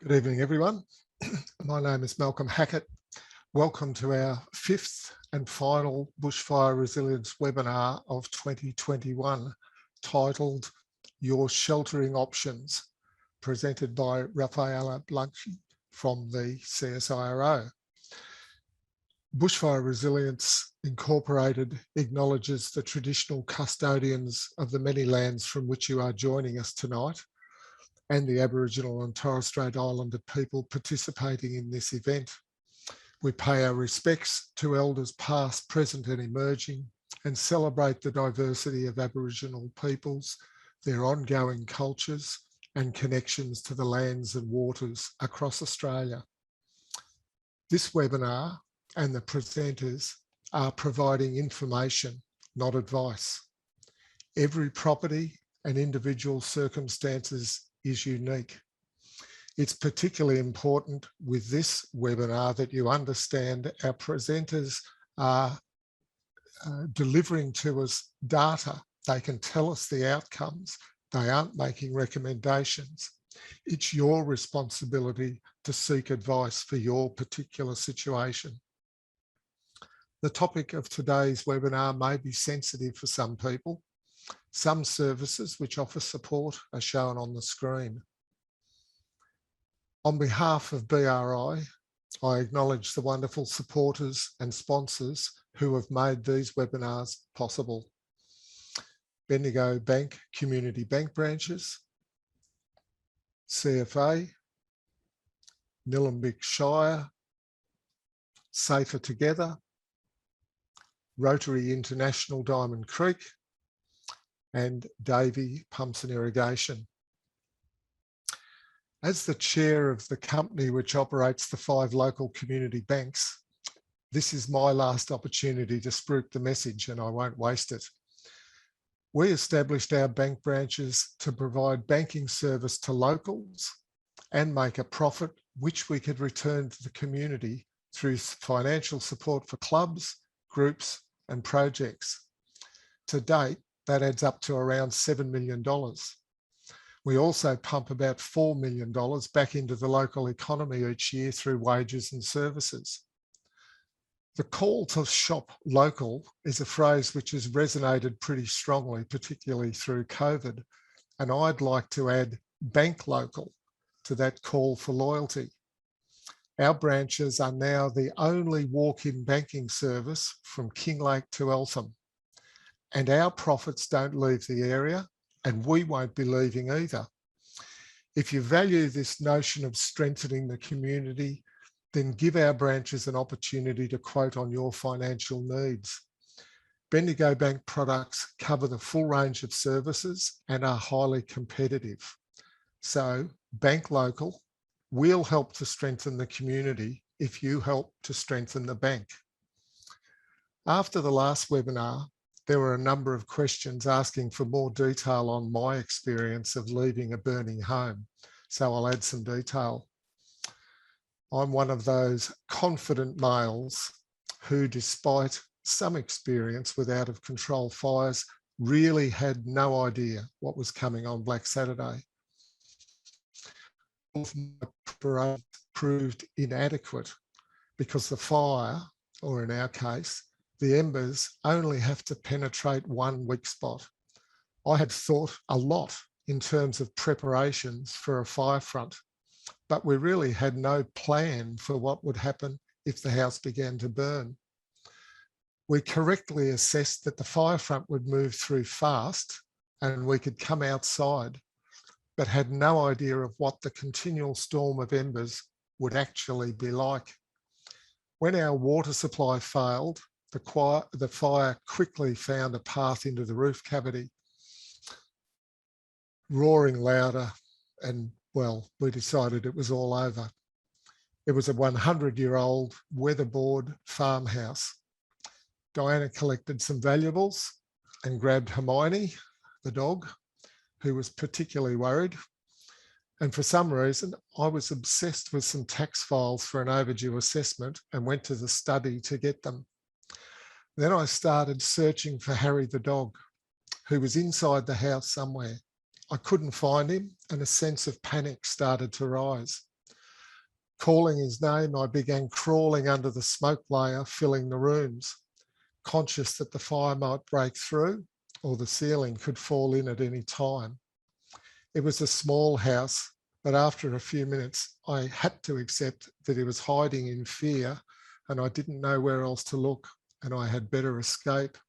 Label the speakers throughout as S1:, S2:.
S1: Good evening, everyone. My name is Malcolm Hackett. Welcome to our fifth and final Bushfire Resilience webinar of 2021, titled Your Sheltering Options, presented by Raphaele Blanchi from the CSIRO. Bushfire Resilience Incorporated acknowledges the traditional custodians of the many lands from which you are joining us tonight, and the Aboriginal and Torres Strait Islander people participating in this event. We pay our respects to elders past, present and emerging, and celebrate the diversity of Aboriginal peoples, their ongoing cultures and connections to the lands and waters across Australia. This webinar and the presenters are providing information, not advice. Every property and individual circumstances is unique. It's particularly important with this webinar that you understand our presenters are delivering to us data. They can tell us the outcomes. They aren't making recommendations. It's your responsibility to seek advice for your particular situation. The topic of today's webinar may be sensitive for some people. Some services which offer support are shown on the screen. On behalf of BRI, I acknowledge the wonderful supporters and sponsors who have made these webinars possible. Bendigo Bank Community Bank branches, CFA, Nillumbik Shire, Safer Together, Rotary International Diamond Creek, and Davey Pumps and Irrigation. As the chair of the company which operates the 5 local community banks, this is my last opportunity to spruik the message, and I won't waste it. We established our bank branches to provide banking service to locals and make a profit which we could return to the community through financial support for clubs, groups and projects. To date, that adds up to around $7 million. We also pump about $4 million back into the local economy each year through wages and services. The call to shop local is a phrase which has resonated pretty strongly, particularly through COVID. And I'd like to add bank local to that call for loyalty. Our branches are now the only walk-in banking service from Kinglake to Eltham. And our profits don't leave the area, and we won't be leaving either. If you value this notion of strengthening the community, then give our branches an opportunity to quote on your financial needs. Bendigo Bank products cover the full range of services and are highly competitive. So bank local will help to strengthen the community if you help to strengthen the bank. After the last webinar, there were a number of questions asking for more detail on my experience of leaving a burning home, so I'll add some detail. I'm one of those confident males who, despite some experience with out-of-control fires, really had no idea what was coming on Black Saturday. My proved inadequate because the fire, or in our case, the embers only have to penetrate one weak spot. I had thought a lot in terms of preparations for a fire front, but we really had no plan for what would happen if the house began to burn. We correctly assessed that the fire front would move through fast and we could come outside, but had no idea of what the continual storm of embers would actually be like. When our water supply failed, the fire quickly found a path into the roof cavity, roaring louder, and well, we decided it was all over. It was a 100-year-old weatherboard farmhouse. Diana collected some valuables and grabbed Hermione, the dog, who was particularly worried. And for some reason, I was obsessed with some tax files for an overdue assessment and went to the study to get them. Then I started searching for Harry the dog, who was inside the house somewhere. I couldn't find him and a sense of panic started to rise. Calling his name, I began crawling under the smoke layer, filling the rooms, conscious that the fire might break through or the ceiling could fall in at any time. It was a small house, but after a few minutes, I had to accept that he was hiding in fear and I didn't know where else to look and I had better escape.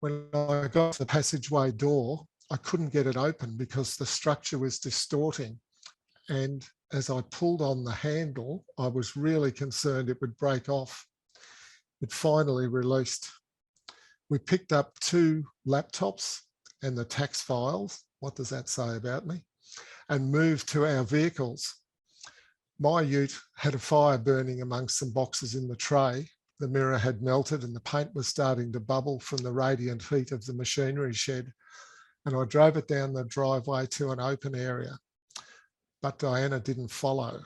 S1: When I got to the passageway door, I couldn't get it open because the structure was distorting. And as I pulled on the handle, I was really concerned it would break off. It finally released. We picked up 2 laptops and the tax files. What does that say about me? And moved to our vehicles. My ute had a fire burning amongst some boxes in the tray. The mirror had melted and the paint was starting to bubble from the radiant heat of the machinery shed. And I drove it down the driveway to an open area. But Diana didn't follow.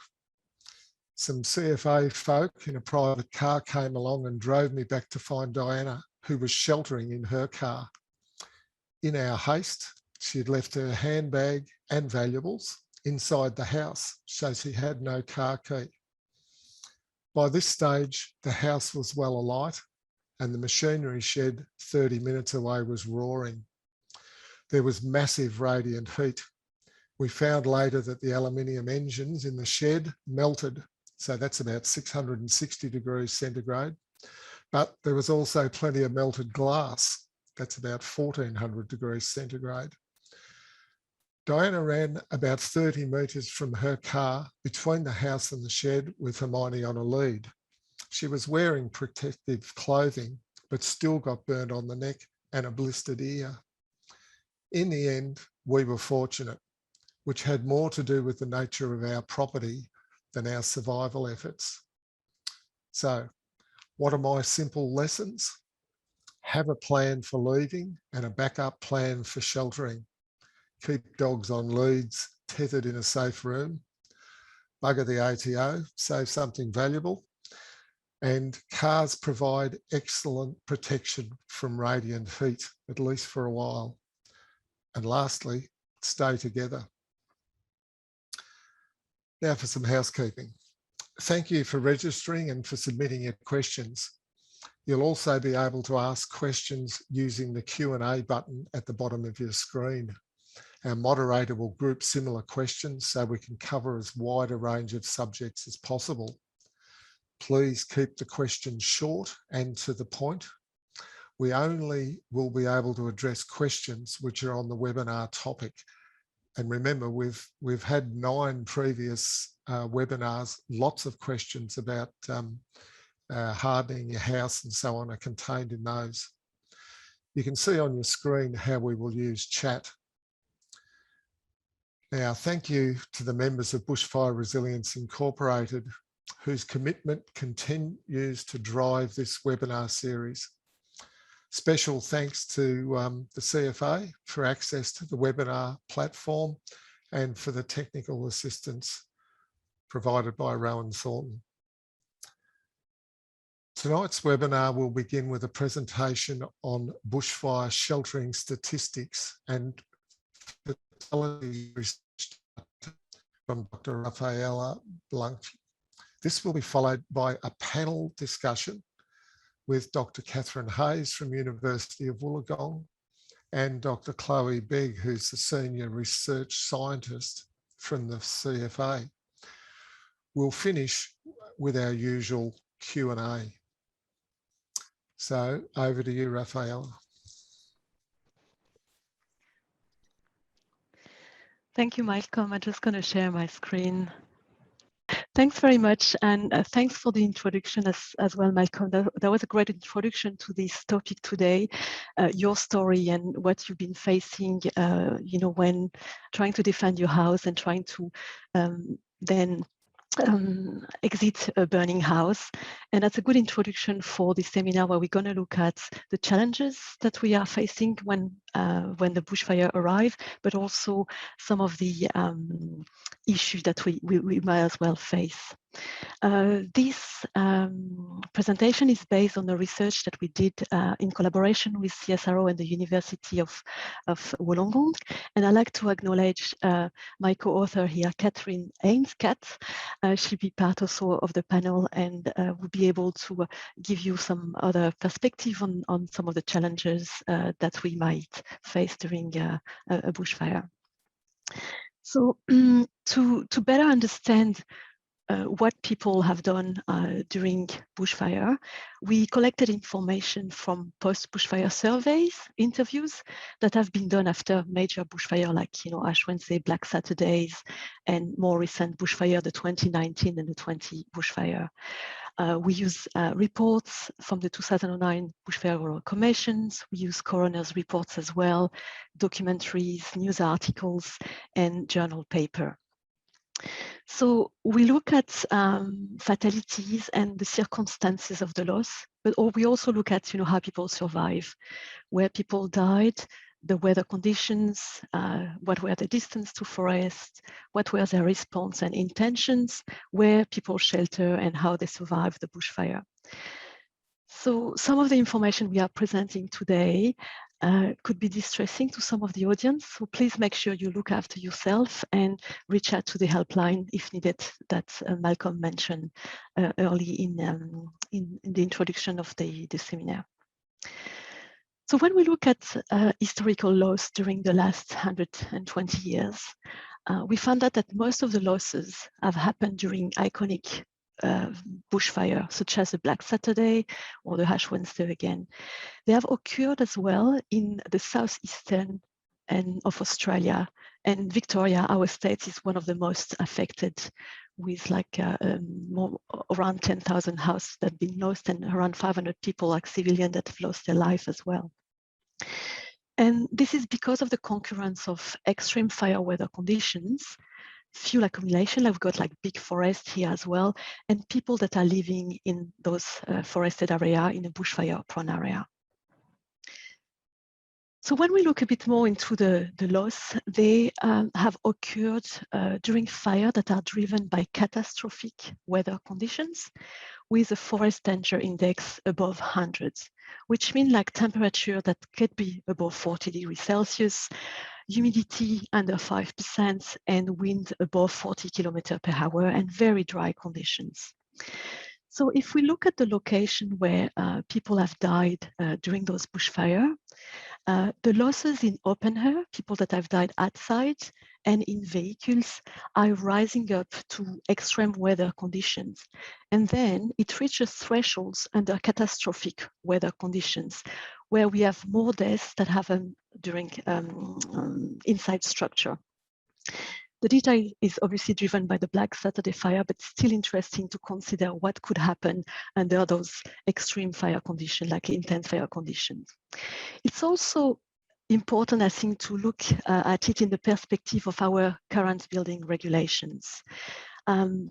S1: Some CFA folk in a private car came along and drove me back to find Diana, who was sheltering in her car. In our haste, she had left her handbag and valuables inside the house, so she had no car key. By this stage, the house was well alight and the machinery shed 30 minutes away was roaring. There was massive radiant heat. We found later that the aluminium engines in the shed melted, so that's about 660 degrees centigrade. But there was also plenty of melted glass. That's about 1400 degrees centigrade. Diana ran about 30 metres from her car between the house and the shed with Hermione on a lead. She was wearing protective clothing, but still got burnt on the neck and a blistered ear. In the end, we were fortunate, which had more to do with the nature of our property than our survival efforts. So, what are my simple lessons? Have a plan for leaving and a backup plan for sheltering. Keep dogs on leads, tethered in a safe room. Bugger the ATO, save something valuable. And cars provide excellent protection from radiant heat, at least for a while. And lastly, stay together. Now for some housekeeping. Thank you for registering and for submitting your questions. You'll also be able to ask questions using the Q&A button at the bottom of your screen. Our moderator will group similar questions so we can cover as wide a range of subjects as possible. Please keep the questions short and to the point. We only will be able to address questions which are on the webinar topic. And remember, we've had 9 previous webinars, lots of questions about hardening your house and so on are contained in those. You can see on your screen how we will use chat. Now, thank you to the members of Bushfire Resilience Incorporated, whose commitment continues to drive this webinar series. Special thanks to the CFA for access to the webinar platform and for the technical assistance provided by Rowan Thornton. Tonight's webinar will begin with a presentation on bushfire sheltering statistics and fatality research from Dr Raphaele Blanchi. This will be followed by a panel discussion with Dr Katharine Haynes from University of Wollongong and Dr Chloe Begg, who's the Senior Research Scientist from the CFA. We'll finish with our usual Q&A. So over to you, Raphaele.
S2: Thank you, Malcolm. I'm just going to share my screen. Thanks very much, and thanks for the introduction as well, Malcolm. That was a great introduction to this topic today, your story and what you've been facing, you know, when trying to defend your house and trying to then exit a burning house. And that's a good introduction for this seminar, where we're going to look at the challenges that we are facing when the bushfire arrive, but also some of the issues that we might as well face. This presentation is based on the research that we did in collaboration with CSIRO and the University of Wollongong. And I'd like to acknowledge my co-author here, Katharine Haynes. She'll be part also of the panel and will be able to give you some other perspective on some of the challenges that we might face during a bushfire. So to better understand what people have done during bushfire, we collected information from post-bushfire surveys, interviews that have been done after major bushfire, like Ash Wednesday, Black Saturdays, and more recent bushfire, the 2019 and the 20 bushfire. We use reports from the 2009 Bushfire Royal Commissions. We use coroner's reports as well, documentaries, news articles, and journal paper. So we look at fatalities and the circumstances of the loss, but we also look at how people survive, where people died, the weather conditions, what were the distance to forest, what were their response and intentions, where people shelter, and how they survived the bushfire. So some of the information we are presenting today could be distressing to some of the audience. So please make sure you look after yourself and reach out to the helpline if needed, that Malcolm mentioned early in the introduction of the seminar. So when we look at historical loss during the last 120 years, we found out that most of the losses have happened during iconic bushfire, such as the Black Saturday or the Ash Wednesday again. They have occurred as well in the southeastern end of Australia, and Victoria, our state, is one of the most affected, with like around 10,000 houses that have been lost and around 500 people, like civilians, that have lost their life as well. And this is because of the concurrence of extreme fire weather conditions, fuel accumulation. I've got like big forest here as well, and people that are living in those forested area in a bushfire prone area. So when we look a bit more into the loss, they have occurred during fire that are driven by catastrophic weather conditions with a forest danger index above 100, which means like temperature that could be above 40 degrees Celsius, humidity under 5%, and wind above 40 kilometers per hour, and very dry conditions. So if we look at the location where people have died during those bushfire, the losses in open air, people that have died outside, and in vehicles are rising up to extreme weather conditions. And then it reaches thresholds under catastrophic weather conditions, where we have more deaths that happen during inside structure. The data is obviously driven by the Black Saturday fire, but still interesting to consider what could happen under those extreme fire conditions, like intense fire conditions. It's also important, I think, to look at it in the perspective of our current building regulations,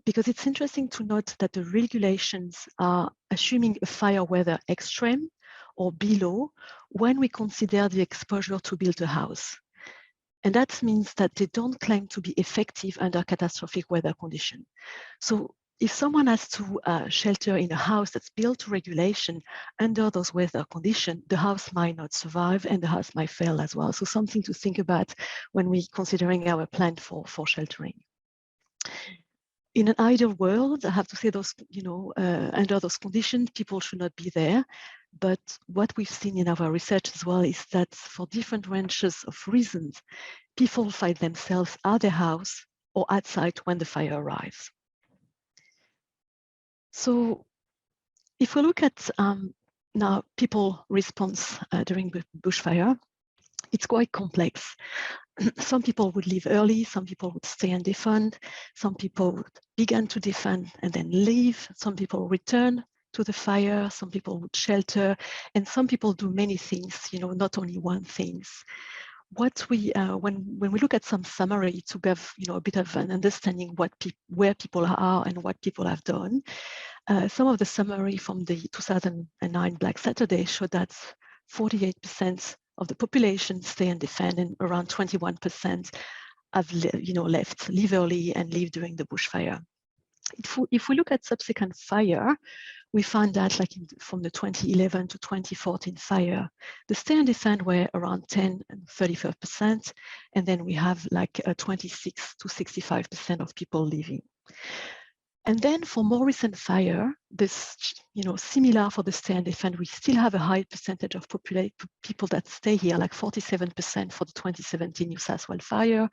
S2: because it's interesting to note that the regulations are assuming a fire weather extreme or below when we consider the exposure to build a house. And that means that they don't claim to be effective under catastrophic weather condition. So if someone has to shelter in a house that's built to regulation under those weather conditions, the house might not survive and the house might fail as well. So something to think about when we're considering our plan for sheltering. In an ideal world, I have to say those, under those conditions, people should not be there. But what we've seen in our research as well is that for different ranges of reasons, people find themselves at their house or outside when the fire arrives. So if we look at now people's response during the bushfire, it's quite complex. Some people would leave early, some people would stay and defend, some people would begin to defend and then leave, some people return to the fire, some people would shelter, and some people do many things, not only one thing. What we, when we look at some summary to give, a bit of an understanding where people are and what people have done, Some of the summary from the 2009 Black Saturday showed that 48% of the population stay and defend, and around 21% have left, leave early and leave during the bushfire. If we look at subsequent fire, we find that from the 2011 to 2014 fire, the stay and defend were around 10 and 35%, and then we have 26 to 65% of people leaving. And then for more recent fire, this, similar for the stay and defend, we still have a high percentage of people that stay here, like 47% for the 2017 New South Wales fire,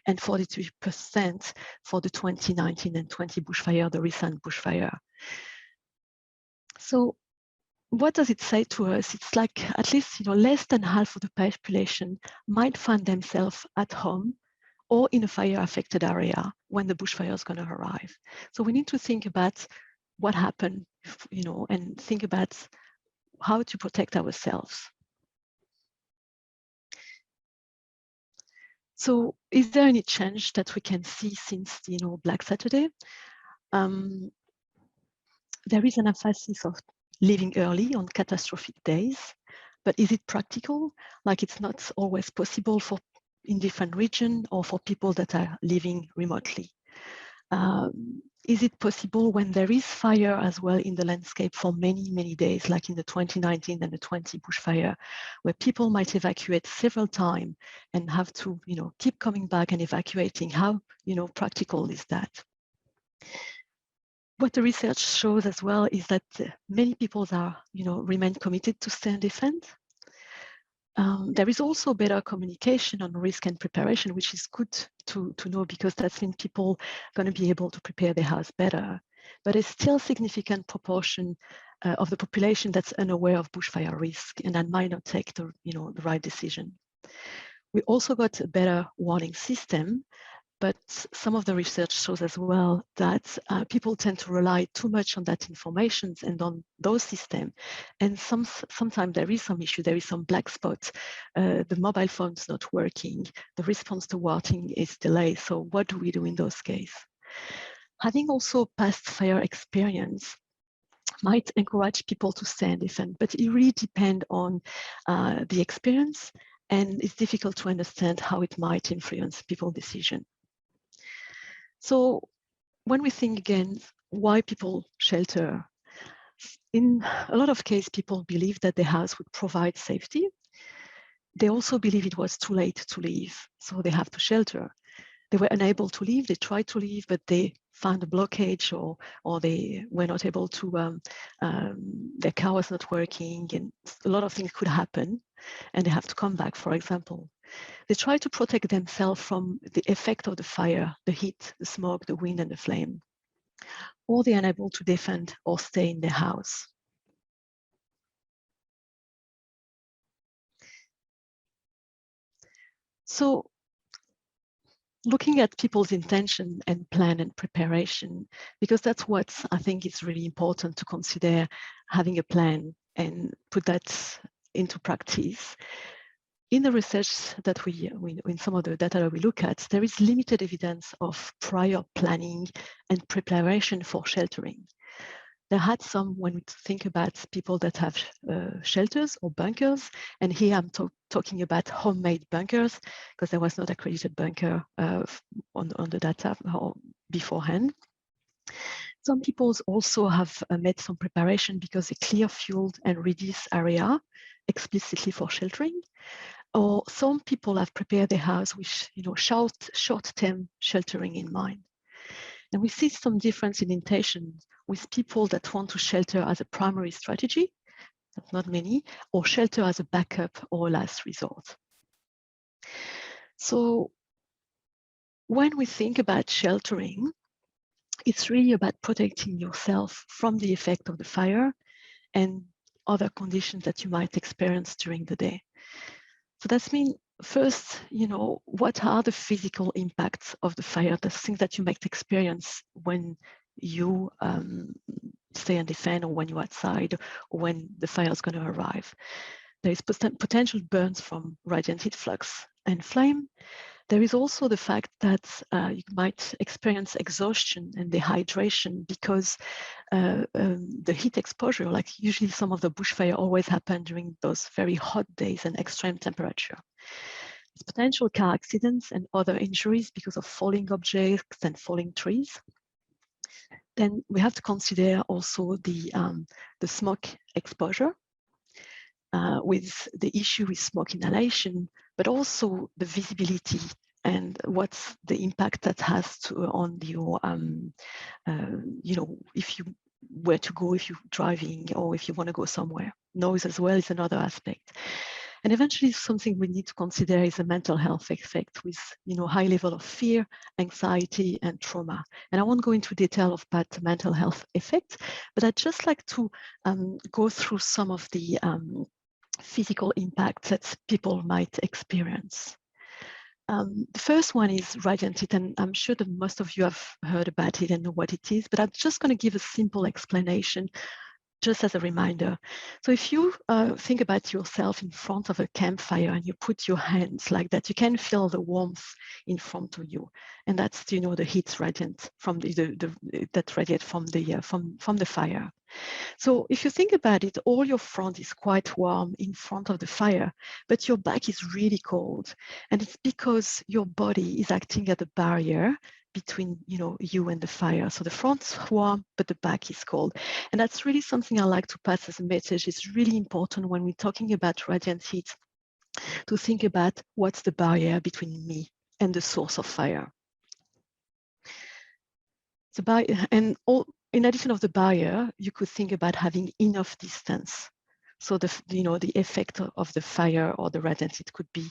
S2: and 43% for the 2019 and 20 bushfire, the recent bushfire. So what does it say to us? It's like at least, less than half of the population might find themselves at home or in a fire-affected area when the bushfire is going to arrive. So we need to think about what happened, and think about how to protect ourselves. So is there any change that we can see since, Black Saturday? There is an emphasis of leaving early on catastrophic days, but is it practical? It's not always possible in different regions or for people that are living remotely. Is it possible when there is fire as well in the landscape for many, many days, like in the 2019 and the 20 bushfire, where people might evacuate several times and have to, keep coming back and evacuating? How, practical is that? What the research shows as well is that many people are, remain committed to stay and defend. There is also better communication on risk and preparation, which is good to know, because that means people are going to be able to prepare their house better. But it's still a significant proportion of the population that's unaware of bushfire risk and that might not take the right decision. We also got a better warning system, but some of the research shows as well that people tend to rely too much on that information and on those systems. And sometimes there is some issue, there is some black spot. The mobile phone's not working, the response to warning is delayed. So what do we do in those cases? Having also past fire experience might encourage people to stay and defend, but it really depends on the experience, and it's difficult to understand how it might influence people's decision. So when we think again, why people shelter, in a lot of cases, people believe that their house would provide safety. They also believe it was too late to leave, so they have to shelter. They were unable to leave, they tried to leave, but they found a blockage, or they were not able to, their car was not working, and a lot of things could happen, and they have to come back, for example. They try to protect themselves from the effect of the fire, the heat, the smoke, the wind, and the flame. Or they're unable to defend or stay in their house. So, looking at people's intention and plan and preparation, because that's what I think is really important to consider, having a plan and put that into practice. In the research that in some of the data that we look at, there is limited evidence of prior planning and preparation for sheltering. There had some, when we think about people that have shelters or bunkers, and here I'm talking about homemade bunkers, because there was not accredited bunker on the data beforehand. Some people also have made some preparation because they clear fueled and reduce area explicitly for sheltering. Or some people have prepared their house with short-term sheltering in mind. And we see some difference in intention with people that want to shelter as a primary strategy, not many, or shelter as a backup or last resort. So when we think about sheltering, it's really about protecting yourself from the effect of the fire and other conditions that you might experience during the day. So that means first, what are the physical impacts of the fire, the things that you might experience when you stay and defend, or when you're outside, or when the fire is going to arrive. there is potential burns from radiant heat flux and flame. There is also the fact that you might experience exhaustion and dehydration because the heat exposure, like usually some of the bushfire always happen during those very hot days and extreme temperature. There's potential car accidents and other injuries because of falling objects and falling trees. Then we have to consider also the smoke exposure with the issue with smoke inhalation, but also the visibility and what's the impact that has on your, you know, if you were to go, if you're driving or if you want to go somewhere. Noise as well is another aspect. And eventually something we need to consider is a mental health effect with, you know, high level of fear, anxiety, and trauma. And I won't go into detail of that mental health effect, but I'd just like to go through some of the physical impacts that people might experience. The first one is radiant heat, and I'm sure that most of you have heard about it and know what it is, but I'm just going to give a simple explanation just as a reminder. So if you think about yourself in front of a campfire and you put your hands like that, you can feel the warmth in front of you, and that's, you know, the heat radiant from that radiate from the fire. So if you think about it, all your front is quite warm in front of the fire, but your back is really cold, and it's because your body is acting as a barrier between, you know, you and the fire. So the front's warm, but the back is cold. And that's really something I like to pass as a message. It's really important when we're talking about radiant heat to think about what's the barrier between me and the source of fire. In addition of the barrier, you could think about having enough distance. So you know, the effect of the fire or the radiant heat could be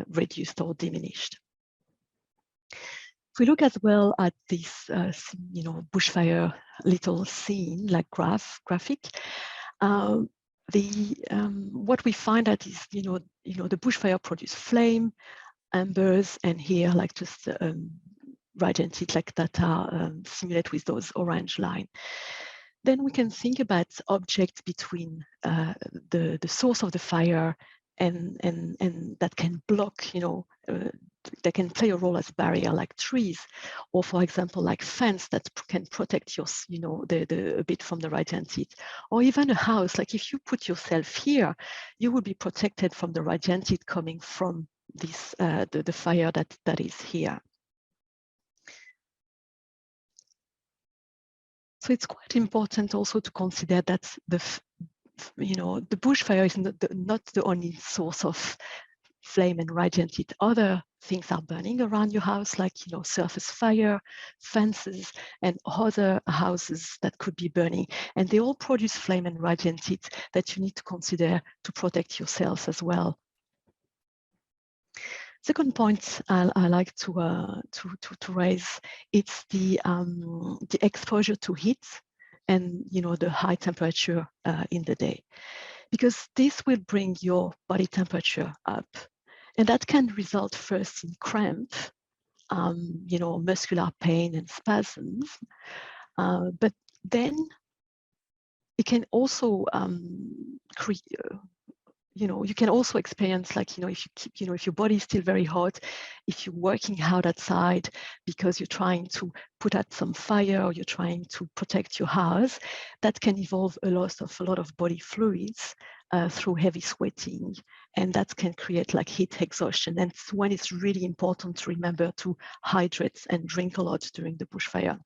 S2: reduced or diminished. If we look as well at this, you know, bushfire little scene, like graphic, what we find out is, you know, the bushfire produce flame, embers, and here, like just radiant heat, like that are simulated with those orange line. Then we can think about objects between the source of the fire and that can block, you know, that can play a role as barrier, like trees, or for example, like fence that can protect your, you know, a bit from the radiant heat, or even a house. Like if you put yourself here, you will be protected from the radiant heat coming from this the fire that is here. So it's quite important also to consider that the bushfire is not the only source of flame and radiant heat. Other things are burning around your house, like, you know, surface fire, fences, and other houses that could be burning. And they all produce flame and radiant heat that you need to consider to protect yourselves as well. Second point I like to raise, it's the exposure to heat and, you know, the high temperature in the day, because this will bring your body temperature up, and that can result first in cramp, you know, muscular pain and spasms, but then it can also create, you know, you can also experience, like, you know, if you keep, you know, if your body is still very hot, if you're working out outside because you're trying to put out some fire or you're trying to protect your house, that can involve a lot of body fluids through heavy sweating, and that can create like heat exhaustion. And it's when it's really important to remember to hydrate and drink a lot during the bushfire.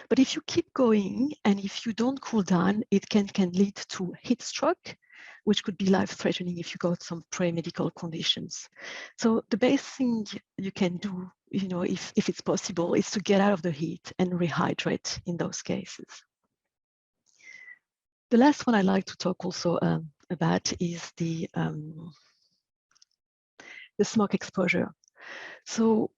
S2: But if you keep going and if you don't cool down, it can lead to heat stroke, which could be life-threatening if you got some pre-medical conditions. So the best thing you can do, you know, if it's possible, is to get out of the heat and rehydrate in those cases. The last one I like to talk also about is the smoke exposure. So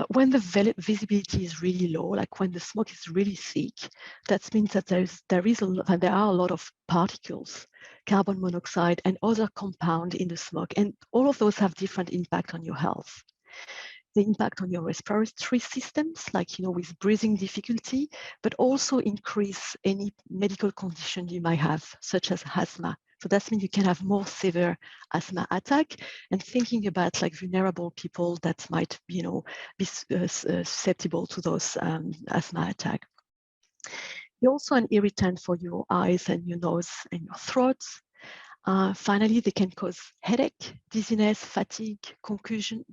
S2: when the visibility is really low, like when the smoke is really thick, that means that there are a lot of particles, carbon monoxide and other compounds in the smoke, and all of those have different impact on your health. The impact on your respiratory systems, like, you know, with breathing difficulty, but also increase any medical condition you might have, such as asthma, So that means you can have more severe asthma attack, and thinking about like vulnerable people that might, be susceptible to those asthma attack. They're also an irritant for your eyes and your nose and your throat. Finally, they can cause headache, dizziness, fatigue, confusion,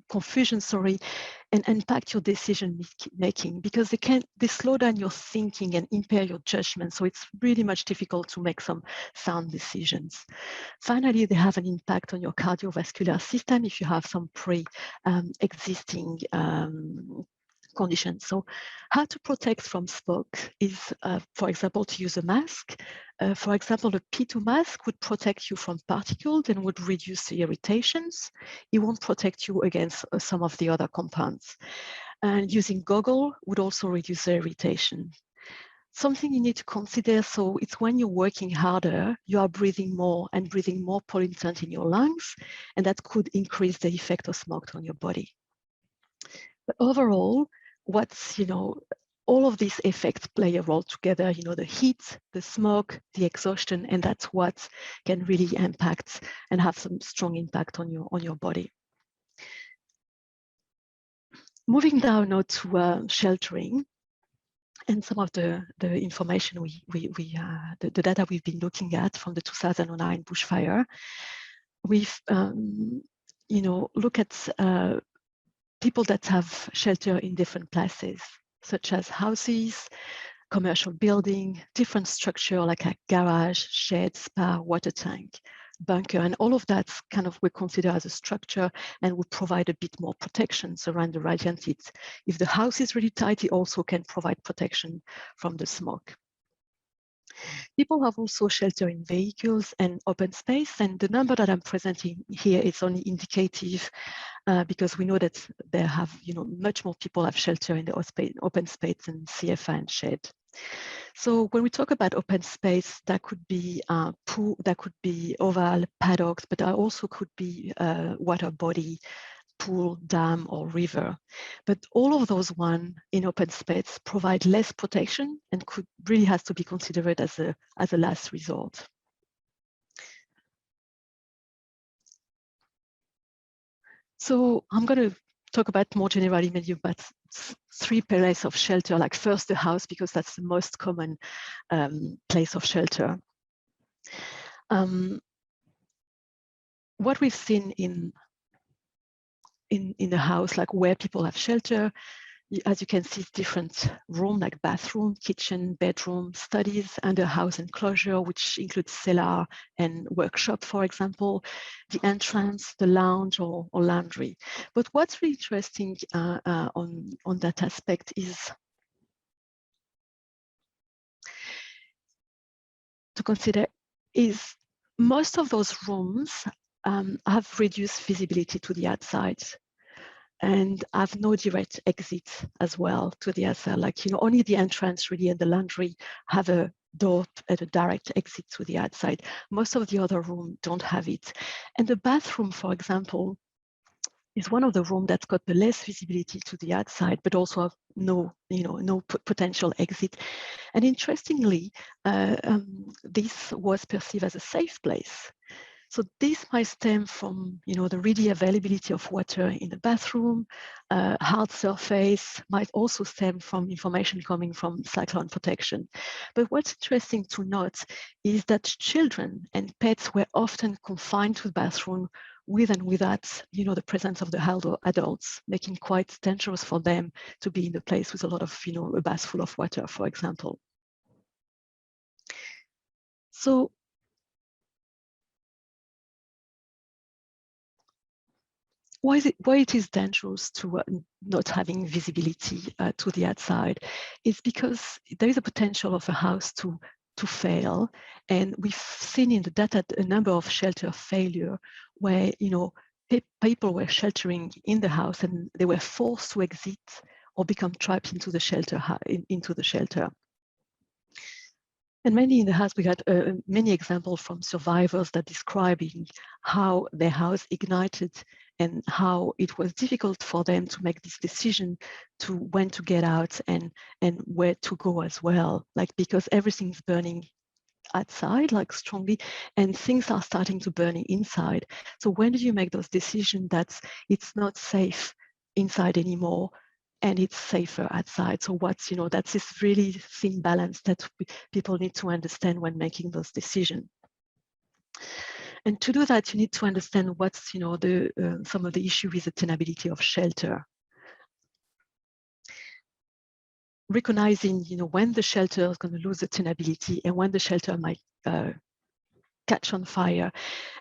S2: and impact your decision making, because they slow down your thinking and impair your judgment. So it's really much difficult to make some sound decisions. Finally, they have an impact on your cardiovascular system if you have some pre-existing conditions. So how to protect from smoke is, for example, to use a mask. For example, a P2 mask would protect you from particles and would reduce the irritations. It won't protect you against some of the other compounds. And using goggle would also reduce the irritation. Something you need to consider, so it's when you're working harder, you are breathing more pollutant in your lungs, and that could increase the effect of smoke on your body. But overall, all of these effects play a role together, the heat, the smoke, the exhaustion, and that's what can really impact and have some strong impact on your body. Moving down now to sheltering and some of the information the data we've been looking at from the 2009 bushfire. We've look at people that have shelter in different places, such as houses, commercial building, different structure like a garage, shed, spa, water tank, bunker, and all of that kind of we consider as a structure and would provide a bit more protection around the radiant heat. If the house is really tight, it also can provide protection from the smoke. People have also shelter in vehicles and open space, and the number that I'm presenting here is only indicative because we know that there have, much more people have shelter in the open space than CFA and shed. So when we talk about open space, that could be pool, that could be oval, paddocks, but also could be water body, pool, dam, or river. But all of those in open space provide less protection and really has to be considered as a last resort. So I'm going to talk about more generally maybe about 3 pillars of shelter, like first the house, because that's the most common place of shelter. What we've seen in the house, like where people have shelter, as you can see, different rooms like bathroom, kitchen, bedroom, studies, under house enclosure, which includes cellar and workshop, for example, the entrance, the lounge or laundry. But what's really interesting on that aspect is to consider is most of those rooms have reduced visibility to the outside and have no direct exit as well to the outside. Like, only the entrance really and the laundry have a door at a direct exit to the outside. Most of the other rooms don't have it. And the bathroom, for example, is one of the rooms that's got the less visibility to the outside, but also have no potential exit. And interestingly, this was perceived as a safe place. So this might stem from, the ready availability of water in the bathroom, hard surface, might also stem from information coming from cyclone protection. But what's interesting to note is that children and pets were often confined to the bathroom with and without, the presence of the adults, making it quite dangerous for them to be in a place with a lot of, a bath full of water, for example. So why it is dangerous to not having visibility to the outside is because there is a potential of a house to fail, and we've seen in the data a number of shelter failure where people were sheltering in the house and they were forced to exit or become trapped into the shelter. And mainly in the house, we had many examples from survivors that describing how their house ignited and how it was difficult for them to make this decision to when to get out and where to go as well, like because everything's burning outside, like strongly, and things are starting to burn inside. So when do you make those decisions that it's not safe inside anymore and it's safer outside? So what's, that's this really thin balance that people need to understand when making those decisions. And to do that, you need to understand what's, some of the issue with the tenability of shelter. Recognizing, when the shelter is going to lose the tenability and when the shelter might catch on fire.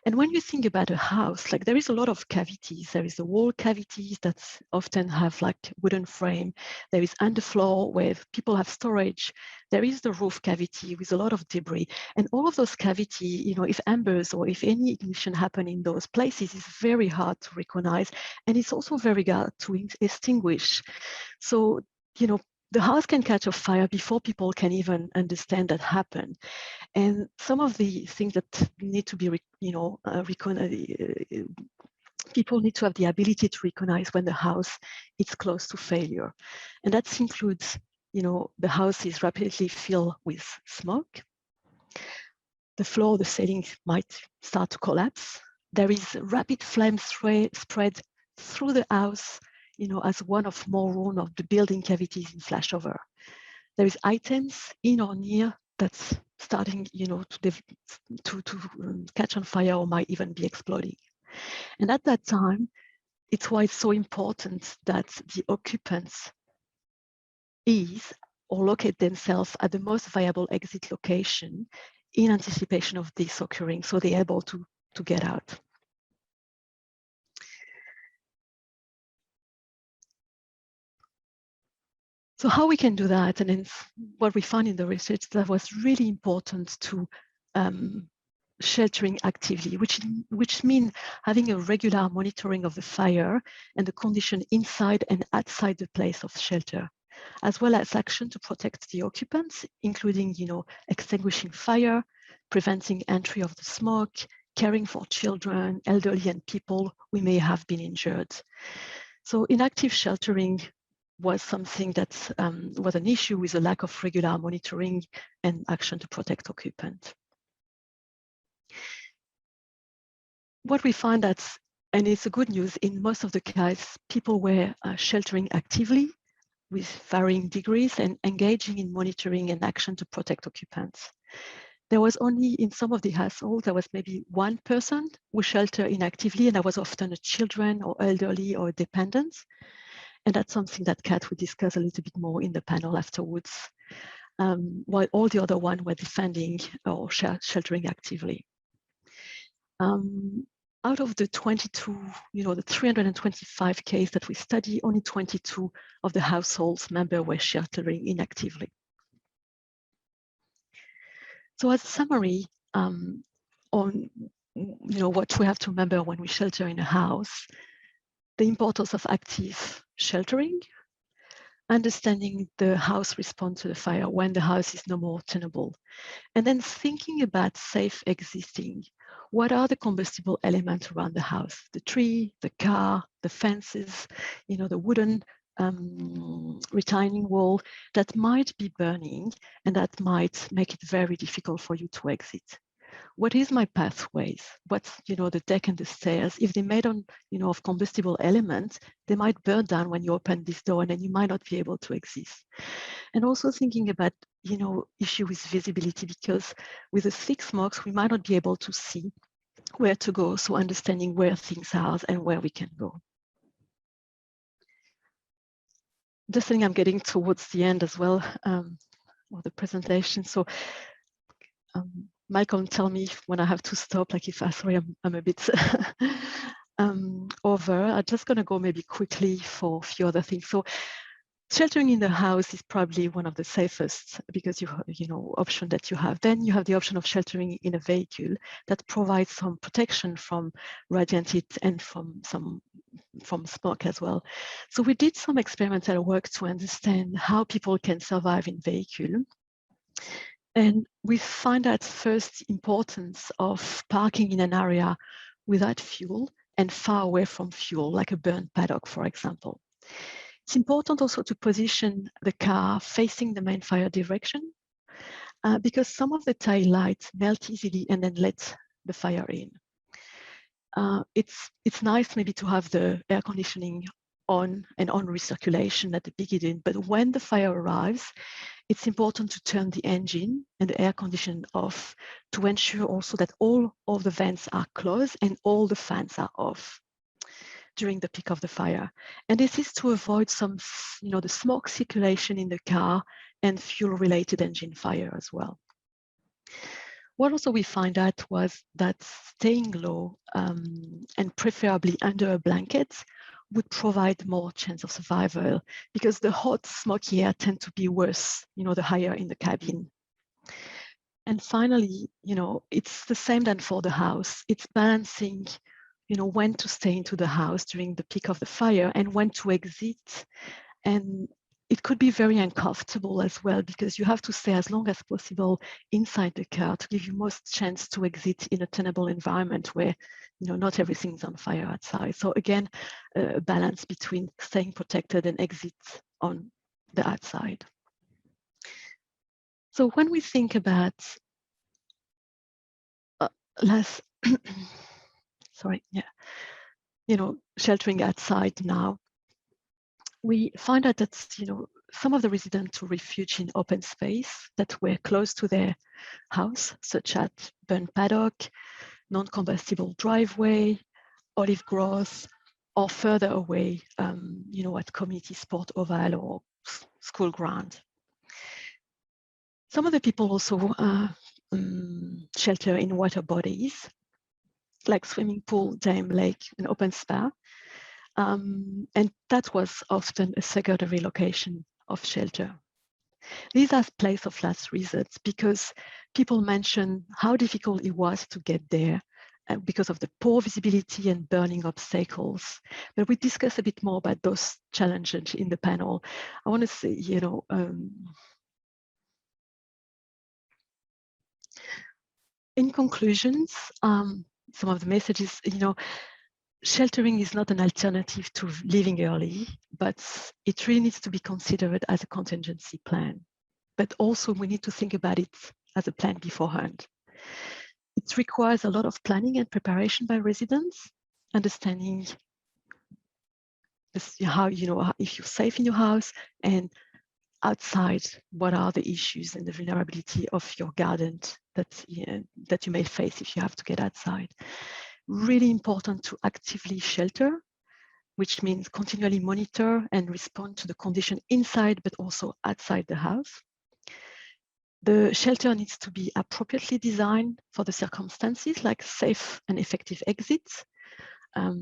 S2: And when you think about a house, like there is a lot of cavities. There is the wall cavities that often have like wooden frame. There is underfloor where people have storage. There is the roof cavity with a lot of debris. And all of those cavity, if embers or if any ignition happen in those places, is very hard to recognize. And it's also very hard to extinguish. So, the house can catch a fire before people can even understand that happened. And some of the things that need to be, people need to have the ability to recognize when the house is close to failure. And that includes, the house is rapidly filled with smoke. The floor, the ceiling might start to collapse. There is rapid flame spread through the house, as one of more room of the building cavities in flashover. There is items in or near that's starting, to catch on fire or might even be exploding. And at that time, it's why it's so important that the occupants is or locate themselves at the most viable exit location in anticipation of this occurring, so they're able to get out. So how we can do that, and then what we found in the research that was really important to sheltering actively, which means having a regular monitoring of the fire and the condition inside and outside the place of shelter, as well as action to protect the occupants, including, extinguishing fire, preventing entry of the smoke, caring for children, elderly, and people who may have been injured. So inactive sheltering was something that was an issue with a lack of regular monitoring and action to protect occupants. What we find that, and it's a good news, in most of the cases, people were sheltering actively with varying degrees and engaging in monitoring and action to protect occupants. There was only, in some of the households, there was maybe one person who sheltered inactively, and that was often a children or elderly or dependents. And that's something that Kat will discuss a little bit more in the panel afterwards, while all the other ones were defending or sheltering actively. Out of the 22, the 325 cases that we study, only 22 of the households members were sheltering inactively. So as a summary on what we have to remember when we shelter in a house, the importance of active sheltering, understanding the house response to the fire when the house is no more tenable, and then thinking about safe existing. What are the combustible elements around the house? The tree, the car, the fences, the wooden retaining wall that might be burning and that might make it very difficult for you to exit. What is my pathways? What's, the deck and the stairs? If they're made on, of combustible elements, they might burn down when you open this door and then you might not be able to exit. And also thinking about, issue with visibility, because with the thick smokes, we might not be able to see where to go. So understanding where things are and where we can go. Just think I'm getting towards the end as well of the presentation. So Malcolm, tell me when I have to stop, like if sorry, I'm a bit over. I'm just going to go maybe quickly for a few other things. So sheltering in the house is probably one of the safest because option that you have. Then you have the option of sheltering in a vehicle that provides some protection from radiant heat and from smoke as well. So we did some experimental work to understand how people can survive in vehicle. And we find that first importance of parking in an area without fuel and far away from fuel, like a burnt paddock, for example. It's important also to position the car facing the main fire direction because some of the tail lights melt easily and then let the fire in. It's nice maybe to have the air conditioning on and on recirculation at the beginning, but when the fire arrives, it's important to turn the engine and the air conditioning off to ensure also that all of the vents are closed and all the fans are off during the peak of the fire. And this is to avoid some, the smoke circulation in the car and fuel-related engine fire as well. What also we find out was that staying low and preferably under a blanket would provide more chance of survival, because the hot, smoky air tend to be worse, the higher in the cabin. And finally, it's the same than for the house. It's balancing, when to stay into the house during the peak of the fire and when to exit. And it could be very uncomfortable as well, because you have to stay as long as possible inside the car to give you most chance to exit in a tenable environment where, not everything's on fire outside. So again, a balance between staying protected and exit on the outside. So when we think about sheltering outside now, we find out that, some of the residents who refuge in open space that were close to their house, such as burn paddock, non-combustible driveway, olive grove, or further away, at community sport oval or school ground. Some of the people also shelter in water bodies, like swimming pool, dam, lake, and open spa. And that was often a secondary location of shelter. These are places of last resort because people mention how difficult it was to get there because of the poor visibility and burning obstacles. But we discuss a bit more about those challenges in the panel. I want to say, in conclusions, some of the messages, sheltering is not an alternative to leaving early, but it really needs to be considered as a contingency plan. But also we need to think about it as a plan beforehand. It requires a lot of planning and preparation by residents, understanding this, how, if you're safe in your house, and outside, what are the issues and the vulnerability of your garden that you may face if you have to get outside. Really important to actively shelter, which means continually monitor and respond to the condition inside, but also outside the house. The shelter needs to be appropriately designed for the circumstances, like safe and effective exits. The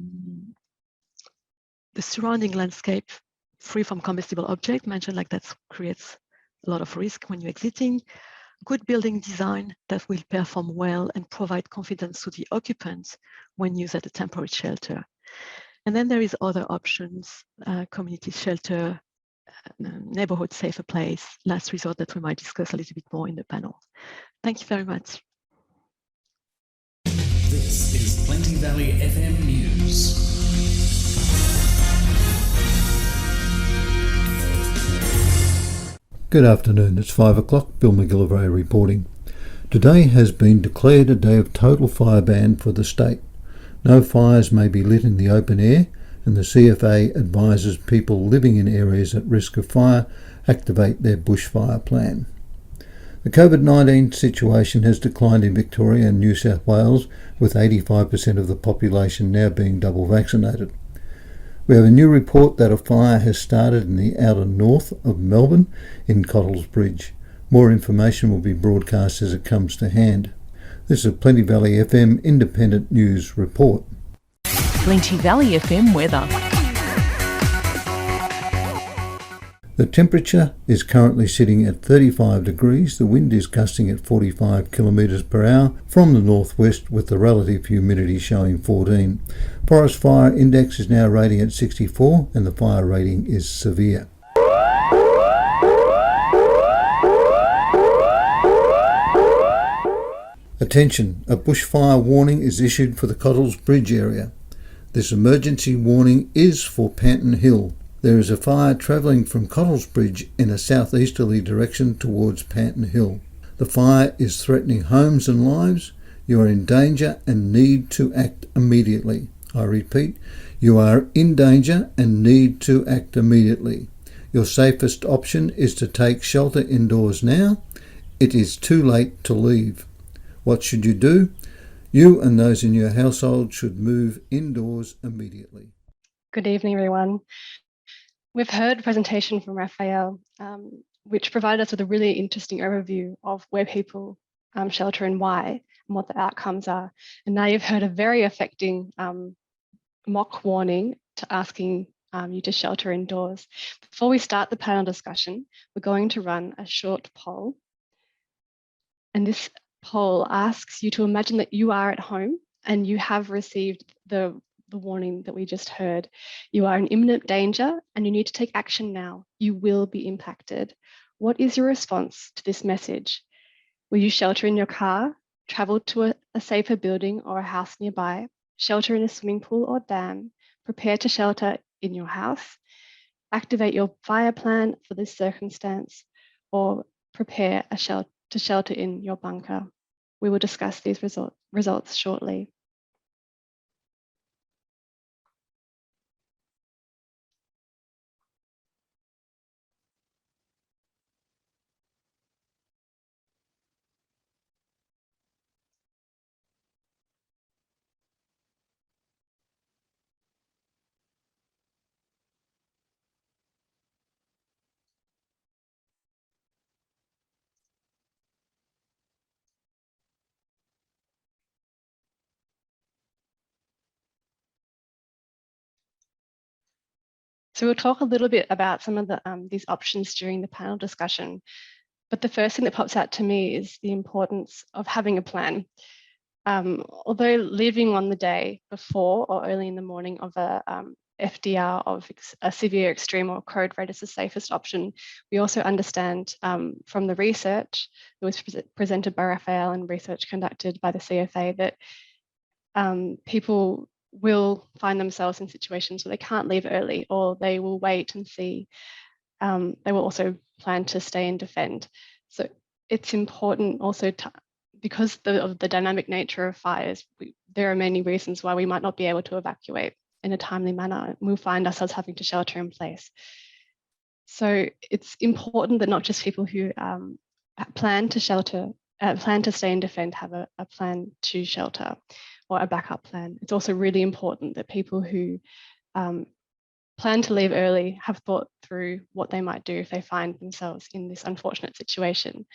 S2: surrounding landscape, free from combustible objects, mentioned like that creates a lot of risk when you're exiting. Good building design that will perform well and provide confidence to the occupants when used at a temporary shelter. And then there is other options, community shelter, neighborhood safer place, last resort, that we might discuss a little bit more in the panel. Thank you very much.
S3: This is Plenty Valley FM News.
S4: Good afternoon, it's 5 o'clock, Bill McGillivray reporting. Today has been declared a day of total fire ban for the state. No fires may be lit in the open air, and the CFA advises people living in areas at risk of fire activate their bushfire plan. The COVID-19 situation has declined in Victoria and New South Wales, with 85% of the population now being double vaccinated. We have a new report that a fire has started in the outer north of Melbourne in Cottles Bridge. More information will be broadcast as it comes to hand. This is a Plenty Valley FM Independent News Report.
S5: Plenty Valley FM weather.
S4: The temperature is currently sitting at 35 degrees. The wind is gusting at 45 kilometres per hour from the northwest, with the relative humidity showing 14. Forest fire index is now rating at 64 and the fire rating is severe. Attention, a bushfire warning is issued for the Cottles Bridge area. This emergency warning is for Panton Hill. There is a fire travelling from Cottles Bridge in a southeasterly direction towards Panton Hill. The fire is threatening homes and lives. You are in danger and need to act immediately. I repeat, you are in danger and need to act immediately. Your safest option is to take shelter indoors now. It is too late to leave. What should you do? You and those in your household should move indoors immediately.
S6: Good evening, everyone. We've heard a presentation from Raphaele, which provided us with a really interesting overview of where people shelter and why, and what the outcomes are. And now you've heard a very affecting mock warning to asking you to shelter indoors. Before we start the panel discussion, we're going to run a short poll. And this poll asks you to imagine that you are at home and you have received the warning that we just heard. You are in imminent danger and you need to take action now. You will be impacted. What is your response to this message? Will you shelter in your car, travel to a safer building or a house nearby, shelter in a swimming pool or dam, prepare to shelter in your house, activate your fire plan for this circumstance, or prepare to shelter in your bunker? We will discuss these results shortly. So we'll talk a little bit about some of these options during the panel discussion. But the first thing that pops out to me is the importance of having a plan. Although leaving on the day before or early in the morning of a FDR of a severe, extreme or code red is the safest option, we also understand from the research that was presented by Raphaele and research conducted by the CFA that people will find themselves in situations where they can't leave early, or they will wait and see. They will also plan to stay and defend. So it's important also because of the dynamic nature of fires, there are many reasons why we might not be able to evacuate in a timely manner. We'll find ourselves having to shelter in place. So it's important that not just people who plan to shelter, plan to stay and defend have a plan to shelter or a backup plan. It's also really important that people who plan to leave early have thought through what they might do if they find themselves in this unfortunate situation.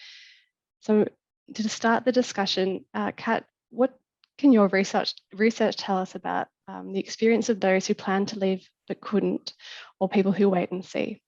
S6: So to start the discussion, Kat, what can your research tell us about the experience of those who plan to leave but couldn't, or people who wait and see?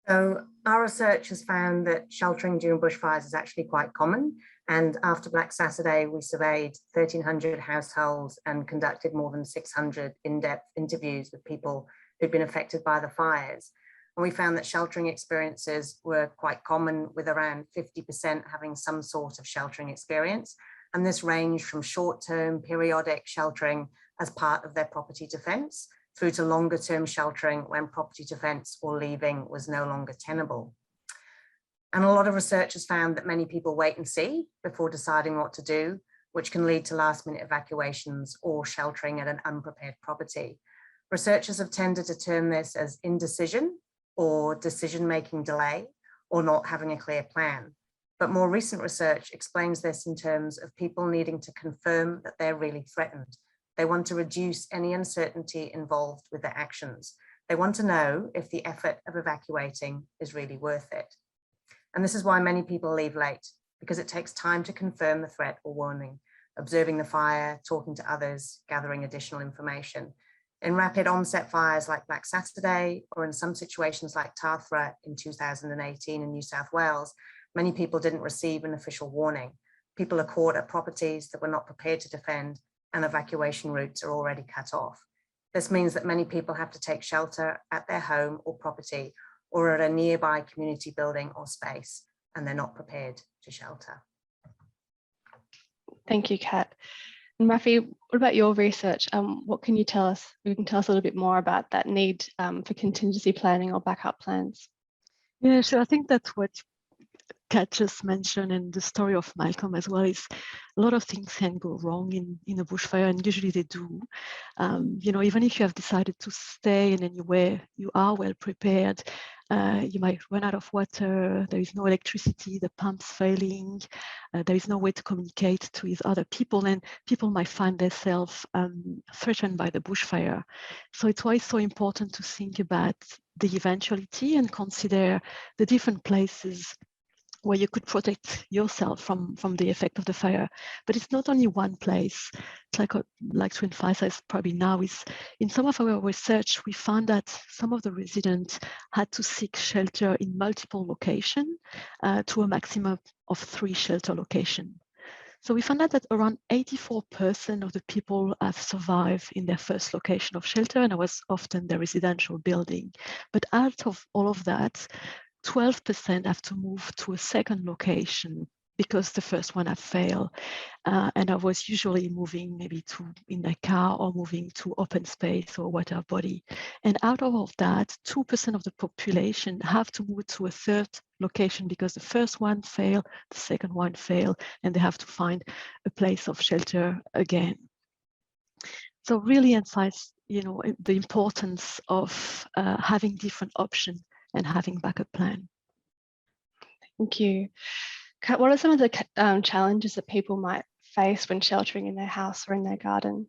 S7: So our research has found that sheltering during bushfires is actually quite common. And after Black Saturday, we surveyed 1,300 households and conducted more than 600 in-depth interviews with people who'd been affected by the fires. And we found that sheltering experiences were quite common, with around 50% having some sort of sheltering experience. And this ranged from short-term periodic sheltering as part of their property defence through to longer-term sheltering when property defence or leaving was no longer tenable. And a lot of research has found that many people wait and see before deciding what to do, which can lead to last-minute evacuations or sheltering at an unprepared property. Researchers have tended to term this as indecision or decision-making delay, or not having a clear plan. But more recent research explains this in terms of people needing to confirm that they're really threatened. They want to reduce any uncertainty involved with their actions. They want to know if the effort of evacuating is really worth it. And this is why many people leave late, because it takes time to confirm the threat or warning, observing the fire, talking to others, gathering additional information. In rapid onset fires like Black Saturday, or in some situations like Tarthra in 2018 in New South Wales, many people didn't receive an official warning. People are caught at properties that were not prepared to defend, and evacuation routes are already cut off. This means that many people have to take shelter at their home or property, or at a nearby community building or space, and they're not prepared to shelter.
S6: Thank you, Kat. And Rafi, what about your research? What can you tell us? You can tell us a little bit more about that need for contingency planning or backup plans.
S2: Yeah, sure. I think that's what Kat just mentioned, and the story of Malcolm as well, is a lot of things can go wrong in a bushfire, and usually they do. You know, even if you have decided to stay and anywhere you are well prepared, you might run out of water, there is no electricity, the pump's failing, there is no way to communicate to with other people, and people might find themselves threatened by the bushfire. So it's why it's so important to think about the eventuality and consider the different places where you could protect yourself from the effect of the fire. But it's not only one place. It's like to emphasize probably now is, in some of our research, we found that some of the residents had to seek shelter in multiple locations to a maximum of 3 shelter locations. So we found out that around 84% of the people have survived in their first location of shelter, and it was often their residential building. But out of all of that, 12% have to move to a second location because the first one had failed. And I was usually moving maybe in their car or moving to open space or water body. And out of all of that, 2% of the population have to move to a third location because the first one failed, the second one failed, and they have to find a place of shelter again. So really emphasize, you know, the importance of having different options and having backup plan.
S6: Thank you. Kat, what are some of the challenges that people might face when sheltering in their house or in their garden?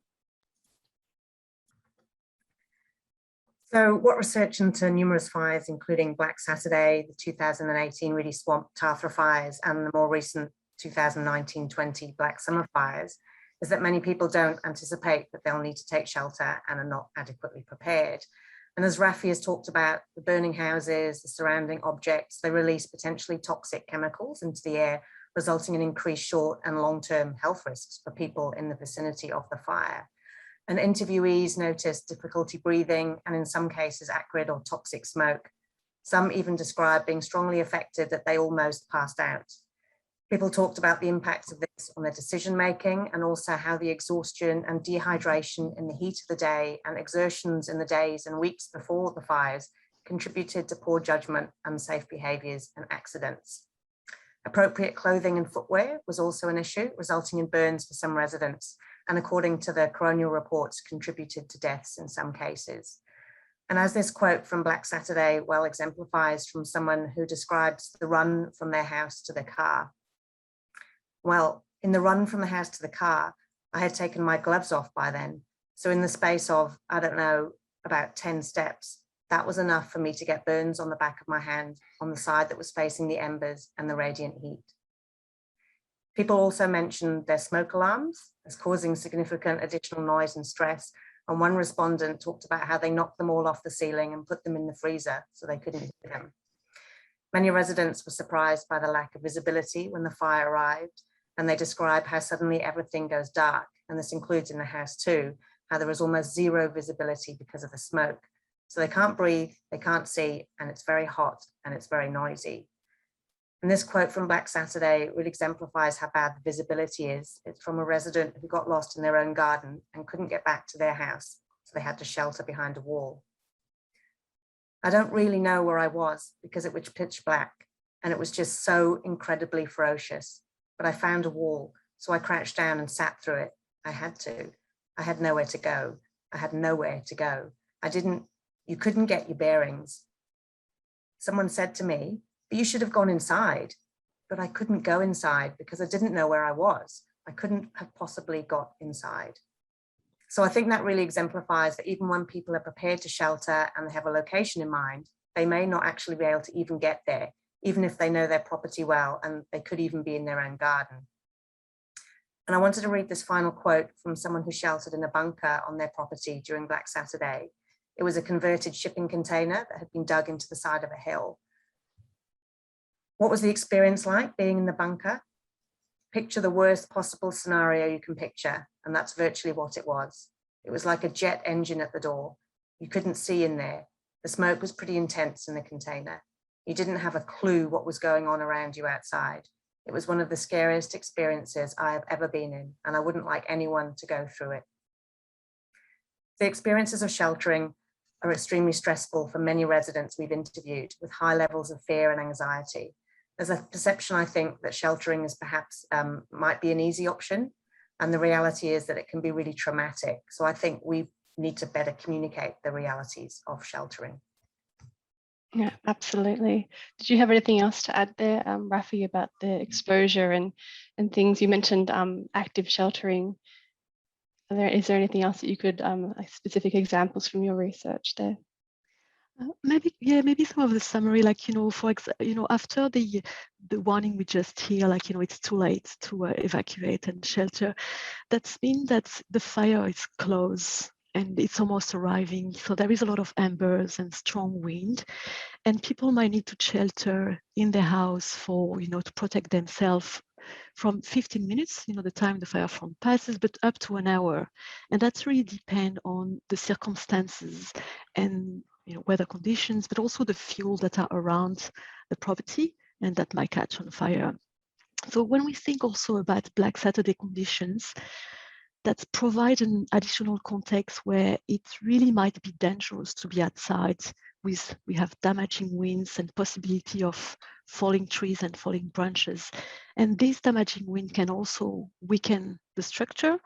S7: So what research into numerous fires, including Black Saturday, the 2018 Reedy Swamp Tathra fires, and the more recent 2019-20 Black Summer fires, is that many people don't anticipate that they'll need to take shelter and are not adequately prepared. And as Rafi has talked about, the burning houses, the surrounding objects, they release potentially toxic chemicals into the air, resulting in increased short and long-term health risks for people in the vicinity of the fire. And interviewees noticed difficulty breathing and in some cases acrid or toxic smoke. Some even described being strongly affected that they almost passed out. People talked about the impacts of this on their decision-making and also how the exhaustion and dehydration in the heat of the day and exertions in the days and weeks before the fires contributed to poor judgment, unsafe behaviours and accidents. Appropriate clothing and footwear was also an issue, resulting in burns for some residents, and according to the coronial reports, contributed to deaths in some cases. And as this quote from Black Saturday well exemplifies from someone who describes the run from their house to their car. Well, in the run from the house to the car, I had taken my gloves off by then. So in the space of, I don't know, about 10 steps, that was enough for me to get burns on the back of my hand on the side that was facing the embers and the radiant heat. People also mentioned their smoke alarms as causing significant additional noise and stress. And one respondent talked about how they knocked them all off the ceiling and put them in the freezer so they couldn't hear them. Many residents were surprised by the lack of visibility when the fire arrived, and they describe how suddenly everything goes dark, and this includes in the house too, how there is almost zero visibility because of the smoke. So they can't breathe, they can't see, and it's very hot and it's very noisy. And this quote from Black Saturday really exemplifies how bad the visibility is. It's from a resident who got lost in their own garden and couldn't get back to their house, so they had to shelter behind a wall. I don't really know where I was because it was pitch black and it was just so incredibly ferocious. But I found a wall, so I crouched down and sat through it. I had to. I had nowhere to go. I had nowhere to go. You couldn't get your bearings. Someone said to me, but you should have gone inside. But I couldn't go inside because I didn't know where I was. I couldn't have possibly got inside. So I think that really exemplifies that even when people are prepared to shelter and they have a location in mind, they may not actually be able to even get there, even if they know their property well, and they could even be in their own garden. And I wanted to read this final quote from someone who sheltered in a bunker on their property during Black Saturday. It was a converted shipping container that had been dug into the side of a hill. What was the experience like being in the bunker? Picture the worst possible scenario you can picture, and that's virtually what it was. It was like a jet engine at the door. You couldn't see in there. The smoke was pretty intense in the container. You didn't have a clue what was going on around you outside. It was one of the scariest experiences I have ever been in, and I wouldn't like anyone to go through it. The experiences of sheltering are extremely stressful for many residents we've interviewed, with high levels of fear and anxiety. There's a perception, I think, that sheltering is perhaps might be an easy option. And the reality is that it can be really traumatic. So I think we need to better communicate the realities of sheltering.
S6: Yeah, absolutely. Did you have anything else to add there, Rafi, about the exposure and things? You mentioned active sheltering. Is there anything else that you could, like specific examples from your research there?
S2: Maybe some of the summary, like, after the warning we just hear, like, it's too late to evacuate and shelter. That's mean that the fire is close and it's almost arriving. So there is a lot of embers and strong wind, and people might need to shelter in their house for, to protect themselves from 15 minutes, the time the fire front passes, but up to an hour. And that's really depend on the circumstances and weather conditions, but also the fuel that are around the property and that might catch on fire. So when we think also about Black Saturday conditions, that provide an additional context where it really might be dangerous to be outside. We have damaging winds and possibility of falling trees and falling branches. And this damaging wind can also weaken the structure,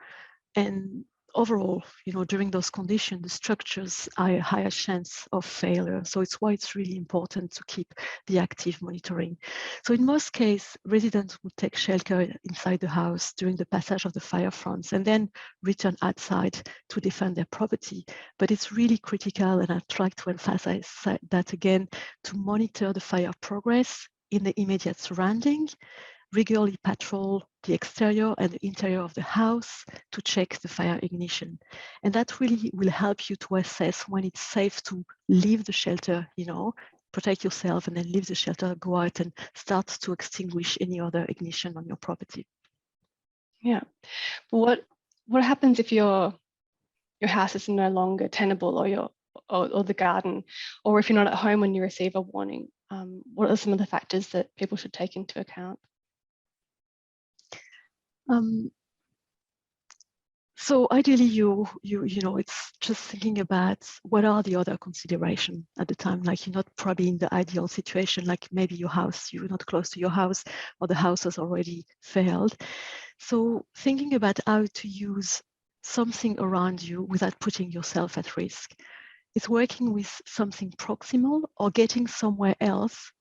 S2: and overall, during those conditions, the structures are a higher chance of failure. So it's why it's really important to keep the active monitoring. So in most cases, residents would take shelter inside the house during the passage of the fire fronts and then return outside to defend their property. But it's really critical, and I'd like to emphasize that again, to monitor the fire progress in the immediate surrounding, regularly patrol the exterior and the interior of the house to check the fire ignition. And that really will help you to assess when it's safe to leave the shelter, protect yourself, and then leave the shelter, go out and start to extinguish any other ignition on your property.
S6: Yeah. But what happens if your house is no longer tenable, or the garden, or if you're not at home when you receive a warning? What are some of the factors that people should take into account?
S2: So ideally, it's just thinking about what are the other considerations at the time. Like, you're not probably in the ideal situation, like maybe your house, you're not close to your house, or the house has already failed. So thinking about how to use something around you without putting yourself at risk. It's working with something proximal or getting somewhere else,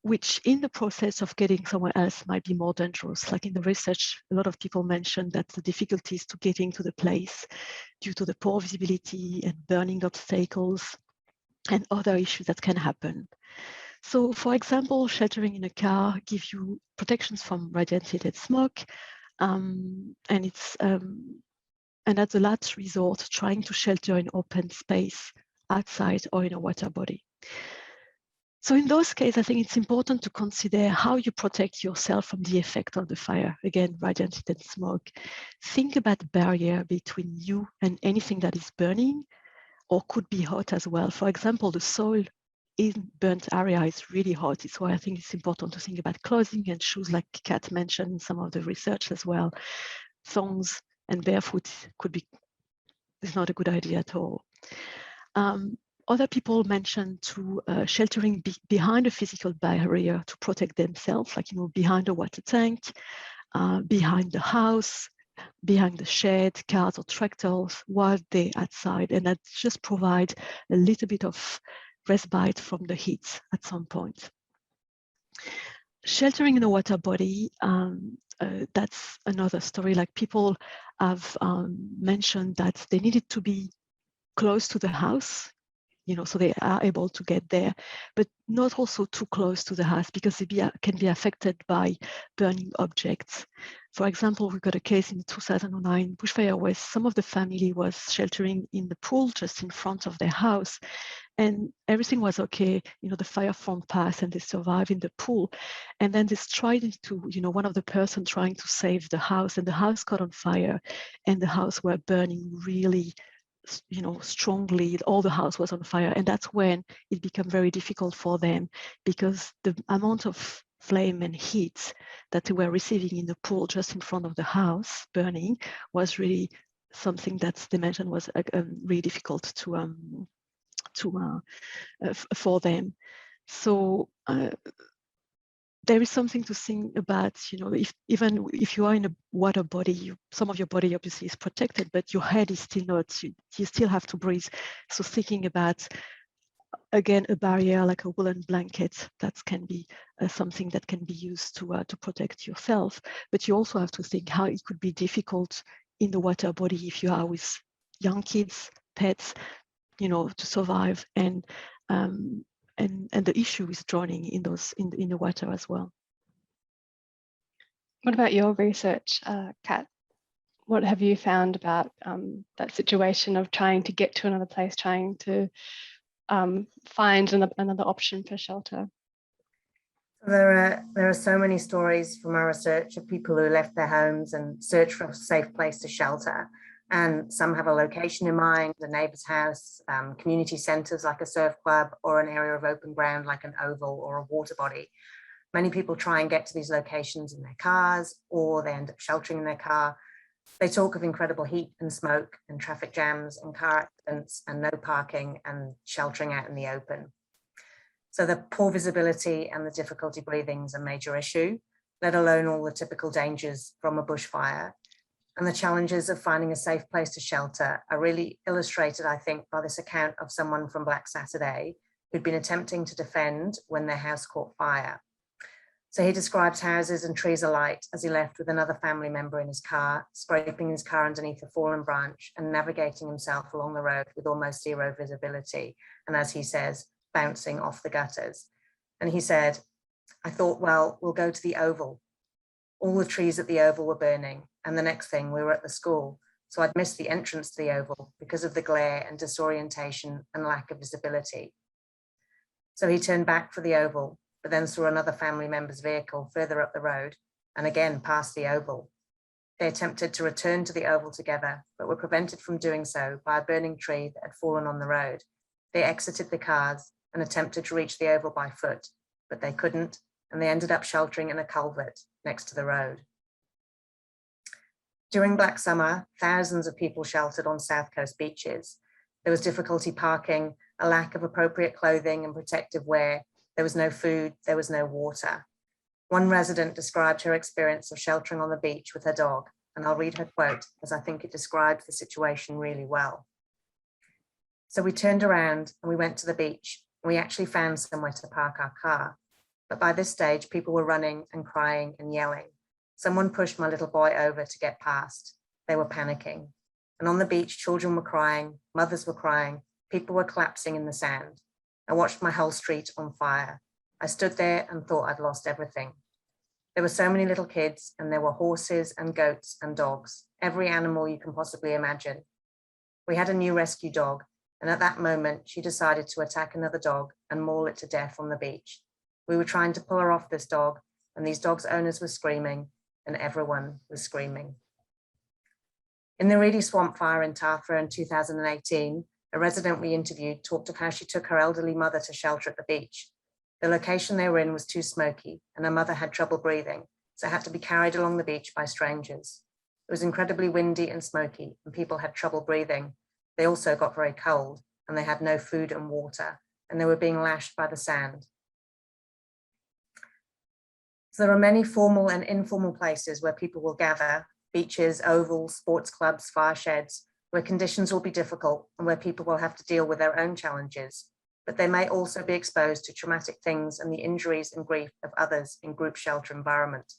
S2: which in the process of getting somewhere else might be more dangerous. Like in the research, a lot of people mentioned that the difficulties to getting to the place due to the poor visibility and burning obstacles and other issues that can happen. So for example, sheltering in a car gives you protections from radiated smoke, and at the last resort, trying to shelter in open space outside or in a water body. So in those cases, I think it's important to consider how you protect yourself from the effect of the fire. Again, radiated smoke. Think about the barrier between you and anything that is burning or could be hot as well. For example, the soil in burnt area is really hot. It's why I think it's important to think about clothing and shoes, like Kat mentioned in some of the research as well. Thongs and barefoot is not a good idea at all. Other people mentioned sheltering behind a physical barrier to protect themselves, like behind a water tank, behind the house, behind the shed, cars or tractors while they're outside, and that just provide a little bit of respite from the heat at some point. Sheltering in a water body, that's another story. Like, people have mentioned that they needed to be close to the house, so they are able to get there, but not also too close to the house because they can be affected by burning objects. For example, we got a case in 2009 bushfire where some of the family was sheltering in the pool just in front of their house, and everything was okay. The fire front passed and they survived in the pool. And then they tried to, one of the person trying to save the house, and the house caught on fire, and the house were burning really strongly. All the house was on fire, and that's when it became very difficult for them, because the amount of flame and heat that they were receiving in the pool just in front of the house burning was really something that they mentioned was really difficult for them. So there is something to think about, even if you are in a water body, some of your body obviously is protected, but your head is still not, you still have to breathe. So thinking about, again, a barrier like a woolen blanket, that can be something that can be used to protect yourself. But you also have to think how it could be difficult in the water body if you are with young kids, pets, to survive, and the issue is drowning in the water as well.
S6: What about your research, Kat? What have you found about that situation of trying to get to another place, trying to find another option for shelter?
S7: There are so many stories from our research of people who left their homes and searched for a safe place to shelter. And some have a location in mind, a neighbour's house, community centres like a surf club, or an area of open ground like an oval or a water body. Many people try and get to these locations in their cars, or they end up sheltering in their car. They talk of incredible heat and smoke and traffic jams and car accidents and no parking and sheltering out in the open. So the poor visibility and the difficulty breathing is a major issue, let alone all the typical dangers from a bushfire. And the challenges of finding a safe place to shelter are really illustrated, I think, by this account of someone from Black Saturday who'd been attempting to defend when their house caught fire. So he describes houses and trees alight as he left with another family member in his car, scraping his car underneath a fallen branch and navigating himself along the road with almost zero visibility. And as he says, bouncing off the gutters. And he said, I thought, well, we'll go to the oval. All the trees at the oval were burning. And the next thing, we were at the school. So I'd missed the entrance to the oval because of the glare and disorientation and lack of visibility. So he turned back for the oval, but then saw another family member's vehicle further up the road and again past the oval. They attempted to return to the oval together, but were prevented from doing so by a burning tree that had fallen on the road. They exited the cars and attempted to reach the oval by foot, but they couldn't, and they ended up sheltering in a culvert next to the road. During Black Summer, thousands of people sheltered on South Coast beaches. There was difficulty parking, a lack of appropriate clothing and protective wear. There was no food, there was no water. One resident described her experience of sheltering on the beach with her dog, and I'll read her quote as I think it describes the situation really well. So we turned around and we went to the beach, and we actually found somewhere to park our car. But by this stage, people were running and crying and yelling. Someone pushed my little boy over to get past. They were panicking. And on the beach, children were crying, mothers were crying, people were collapsing in the sand. I watched my whole street on fire. I stood there and thought I'd lost everything. There were so many little kids, and there were horses and goats and dogs, every animal you can possibly imagine. We had a new rescue dog, and at that moment, she decided to attack another dog and maul it to death on the beach. We were trying to pull her off this dog, and these dogs' owners were screaming, and everyone was screaming. In the Reedy Swamp Fire in Tathra in 2018, a resident we interviewed talked of how she took her elderly mother to shelter at the beach. The location they were in was too smoky, and her mother had trouble breathing, so had to be carried along the beach by strangers. It was incredibly windy and smoky, and people had trouble breathing. They also got very cold, and they had no food and water, and they were being lashed by the sand. So there are many formal and informal places where people will gather, beaches, ovals, sports clubs, fire sheds, where conditions will be difficult and where people will have to deal with their own challenges, but they may also be exposed to traumatic things and the injuries and grief of others in group shelter environment.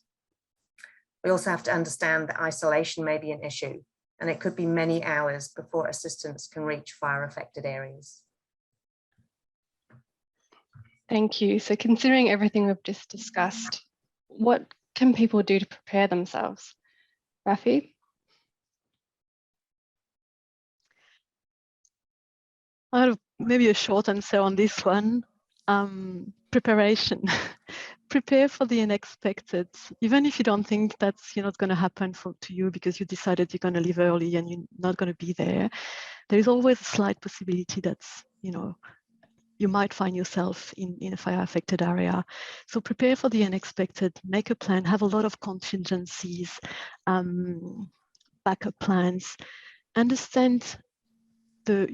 S7: We also have to understand that isolation may be an issue, and it could be many hours before assistance can reach fire-affected areas.
S6: Thank you. So considering everything we've just discussed, what can people do to prepare themselves? Rafi?
S2: I have maybe a short answer on this one. Preparation. Prepare for the unexpected. Even if you don't think that's going to happen to you because you decided you're going to leave early and you're not going to be there, there is always a slight possibility that's, you might find yourself in a fire-affected area. So prepare for the unexpected, make a plan, have a lot of contingencies, backup plans, understand the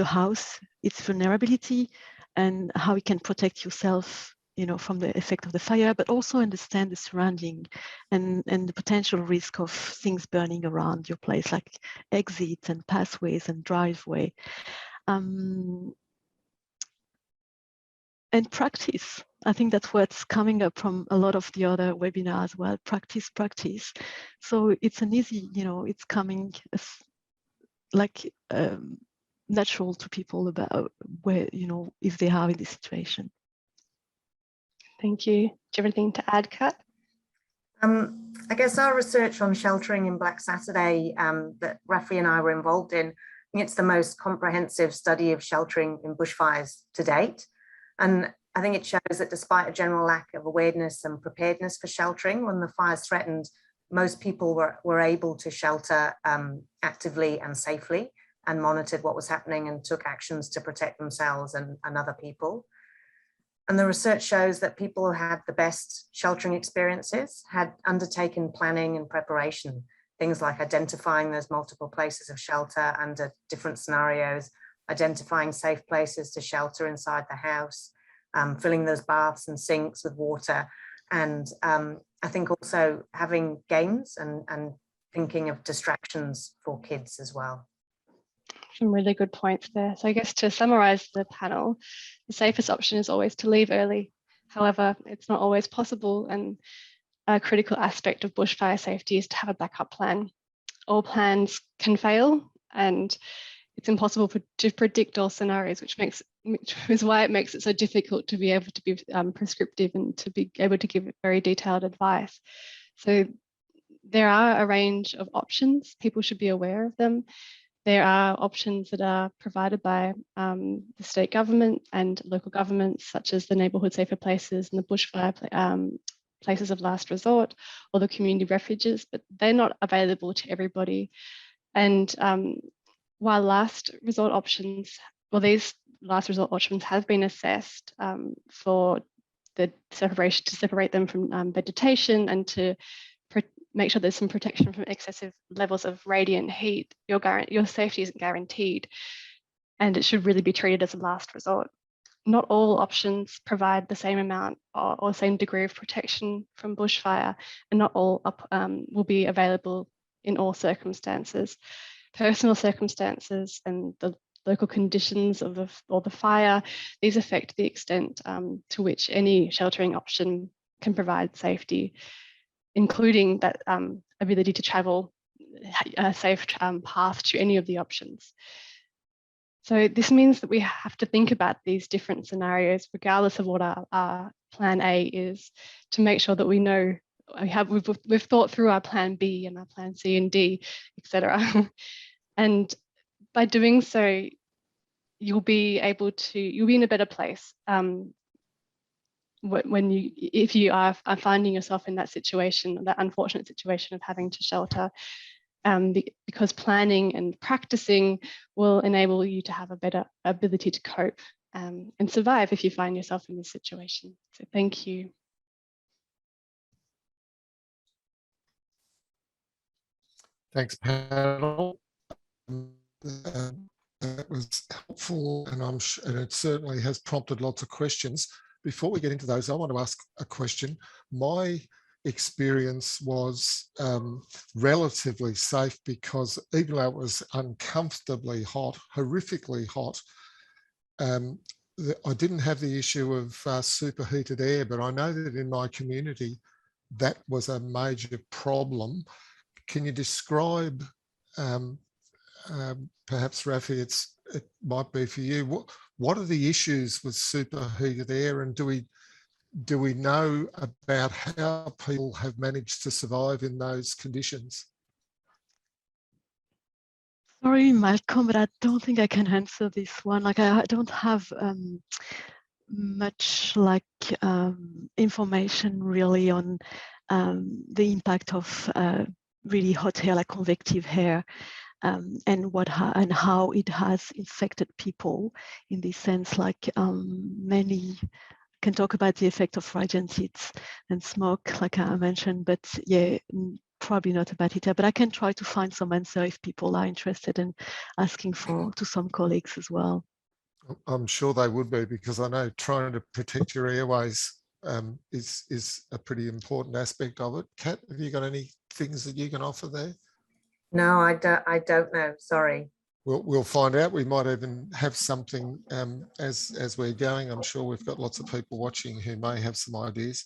S2: house, its vulnerability, and how you can protect yourself from the effect of the fire, but also understand the surrounding and the potential risk of things burning around your place, like exits and pathways and driveway. And practice. I think that's what's coming up from a lot of the other webinars as well. Practice. So it's an easy, it's coming as like natural to people about where, if they are in this situation.
S6: Thank you. Do you have anything to add, Kat?
S7: I guess our research on sheltering in Black Saturday that Rafi and I were involved in, I think it's the most comprehensive study of sheltering in bushfires to date. And I think it shows that despite a general lack of awareness and preparedness for sheltering, when the fires threatened, most people were able to shelter actively and safely, and monitored what was happening and took actions to protect themselves and other people. And the research shows that people who had the best sheltering experiences had undertaken planning and preparation, things like identifying those multiple places of shelter under different scenarios, identifying safe places to shelter inside the house, filling those baths and sinks with water. And I think also having games and thinking of distractions for kids as well.
S6: Some really good points there. So I guess to summarize the panel, the safest option is always to leave early. However, it's not always possible, and a critical aspect of bushfire safety is to have a backup plan. All plans can fail, and it's impossible to predict all scenarios, which is why it makes it so difficult to be able to be prescriptive and to be able to give very detailed advice. So there are a range of options. People should be aware of them. There are options that are provided by the state government and local governments, such as the neighbourhood safer places and the bushfire places of last resort, or the community refuges, but they're not available to everybody. And while these last resort options have been assessed for the separation, to separate them from vegetation and to make sure there's some protection from excessive levels of radiant heat, your safety isn't guaranteed, and it should really be treated as a last resort. Not all options provide the same amount or same degree of protection from bushfire, and not all will be available in all circumstances. Personal circumstances and the local conditions of the fire, these affect the extent to which any sheltering option can provide safety, including that ability to travel a safe path to any of the options. So this means that we have to think about these different scenarios, regardless of what our plan A is, to make sure that we know we've thought through our plan B and our plan C and D, etc. And by doing so, you'll be in a better place if you are finding yourself in that situation, that unfortunate situation of having to shelter, because planning and practicing will enable you to have a better ability to cope and survive if you find yourself in this situation. So thank you.
S1: Thanks, panel. That was helpful, and it certainly has prompted lots of questions. Before we get into those, I want to ask a question. My experience was relatively safe, because even though it was uncomfortably hot, horrifically hot, I didn't have the issue of superheated air, but I know that in my community, that was a major problem. Can you describe, perhaps Rafi, it might be for you, what are the issues with superheated air, and do we know about how people have managed to survive in those conditions?
S2: Sorry, Malcolm, but I don't think I can answer this one. Like, I don't have much information really on the impact of really hot air, like convective air, and how it has infected people in this sense. Like many can talk about the effect of radiant heat and smoke, like I mentioned, but yeah, probably not about it. But I can try to find some answer if people are interested in asking to some colleagues as well.
S1: I'm sure they would be, because I know trying to protect your airways is a pretty important aspect of it. Kat, have you got any things that you can offer there?
S7: No, I don't know. Sorry.
S1: We'll find out. We might even have something as we're going. I'm sure we've got lots of people watching who may have some ideas.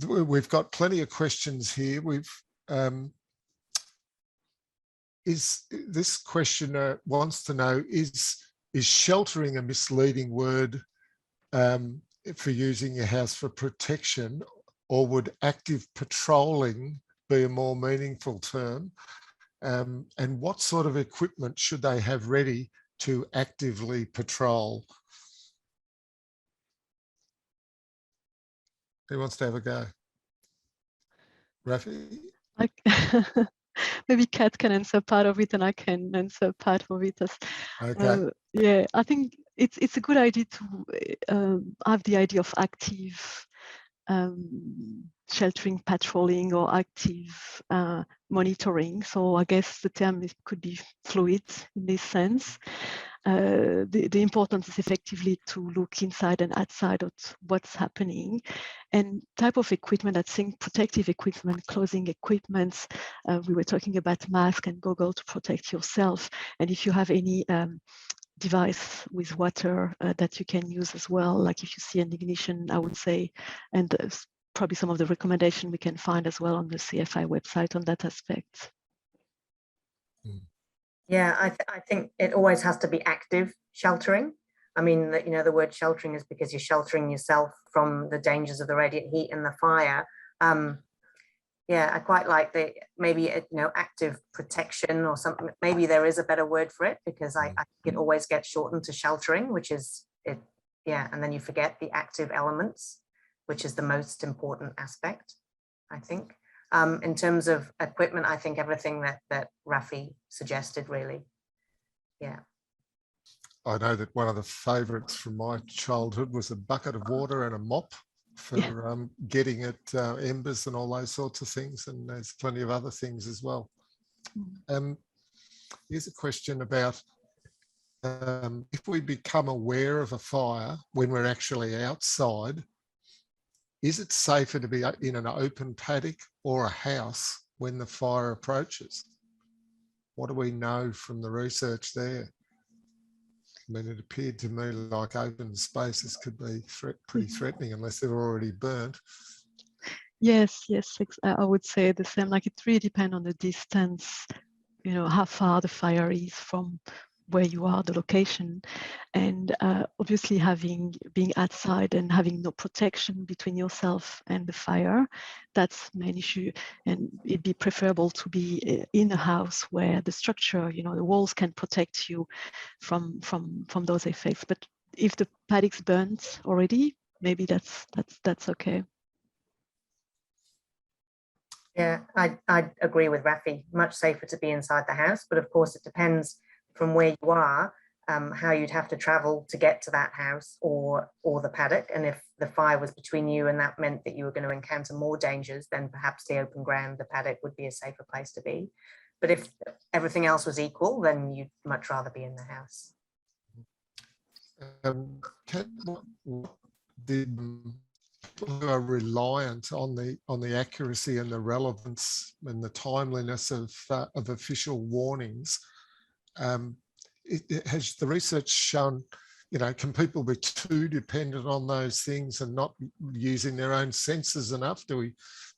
S1: We've got plenty of questions here. This questioner wants to know, is sheltering a misleading word for using your house for protection, or would active patrolling be a more meaningful term? And what sort of equipment should they have ready to actively patrol? Who wants to have a go? Rafi?
S2: Maybe Kat can answer part of it and I can answer part of it.
S1: Okay.
S2: Yeah, I think it's a good idea to have the idea of active sheltering, patrolling, or active monitoring. So I guess the term could be fluid in this sense. The importance is effectively to look inside and outside of what's happening, and type of equipment. I think protective equipment, clothing equipment. We were talking about mask and goggle to protect yourself. And if you have any device with water that you can use as well, like if you see an ignition, I would say, and probably some of the recommendation we can find as well on the CFI website on that aspect.
S7: Yeah, I think it always has to be active sheltering. I mean, the word sheltering is because you're sheltering yourself from the dangers of the radiant heat and the fire. Yeah, I quite like the maybe active protection or something. Maybe there is a better word for it, because I think it always gets shortened to sheltering, which is it. Yeah, and then you forget the active elements, which is the most important aspect, I think. In terms of equipment, I think everything that Rafi suggested, really. Yeah.
S1: I know that one of the favourites from my childhood was a bucket of water and a mop for getting at embers and all those sorts of things, and there's plenty of other things as well. Here's a question about if we become aware of a fire when we're actually outside, is it safer to be in an open paddock or a house when the fire approaches? What do we know from the research there? I mean, it appeared to me like open spaces could be pretty threatening unless they're already burnt.
S2: Yes, I would say the same. Like, it really depends on the distance, how far the fire is from where you are, the location, and obviously being outside and having no protection between yourself and the fire, that's the main issue. And it'd be preferable to be in a house where the structure, the walls can protect you from those effects. But if the paddock's burnt already, maybe that's okay.
S7: Yeah, I agree with Rafi. Much safer to be inside the house, but of course it depends from where you are, how you'd have to travel to get to that house or the paddock. And if the fire was between you and that meant that you were going to encounter more dangers, then perhaps the open ground, the paddock, would be a safer place to be. But if everything else was equal, then you'd much rather be in the house.
S1: People who are reliant on the accuracy and the relevance and the timeliness of official warnings, has the research shown, can people be too dependent on those things and not using their own senses enough? Do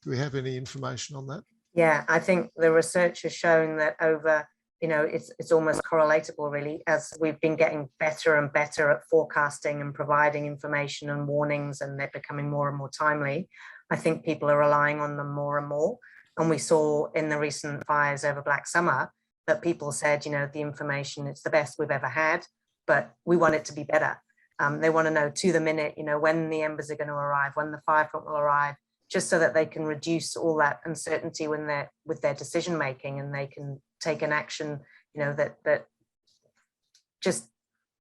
S1: we have any information on that?
S7: Yeah, I think the research has shown that over, it's almost correlatable, really, as we've been getting better and better at forecasting and providing information and warnings, and they're becoming more and more timely. I think people are relying on them more and more. And we saw in the recent fires over Black Summer that people said, the information, it's the best we've ever had, but we want it to be better. They want to know to the minute, when the embers are going to arrive, when the fire front will arrive, just so that they can reduce all that uncertainty with their decision making, and they can take an action, that just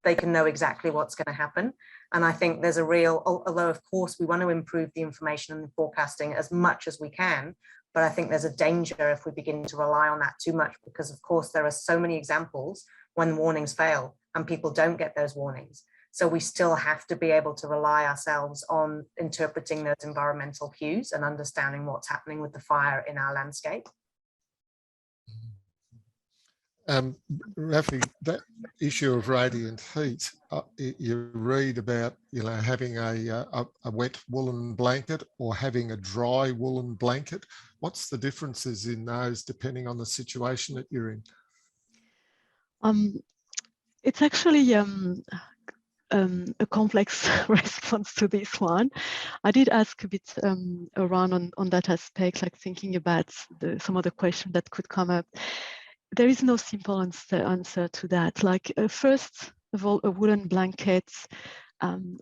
S7: they can know exactly what's going to happen. And I think there's a real, although of course we want to improve the information and the forecasting as much as we can, but I think there's a danger if we begin to rely on that too much, because of course there are so many examples when warnings fail and people don't get those warnings. So we still have to be able to rely ourselves on interpreting those environmental cues and understanding what's happening with the fire in our landscape.
S1: Rafi, that issue of radiant heat, you read about, you know, having a wet woolen blanket or having a dry woolen blanket. What's the differences in those depending on the situation that you're in?
S2: It's actually a complex response to this one. I did ask a bit around on that aspect, like thinking about some of the questions that could come up. There is no simple answer to that. Like first of all, a woolen blanket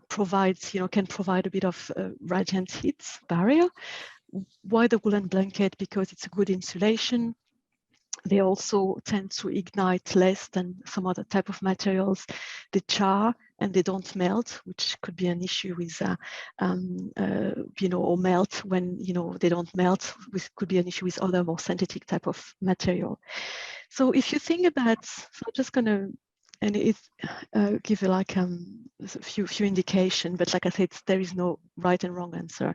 S2: provides, can provide a bit of radiant heat barrier. Why the woolen blanket? Because it's a good insulation. They also tend to ignite less than some other type of materials. They char and they don't melt, which could be an issue with, or melt when, they don't melt, which could be an issue with other more synthetic type of material. So if you think about, so I'm just going to, and it give you like a few indication, but like I said, there is no right and wrong answer.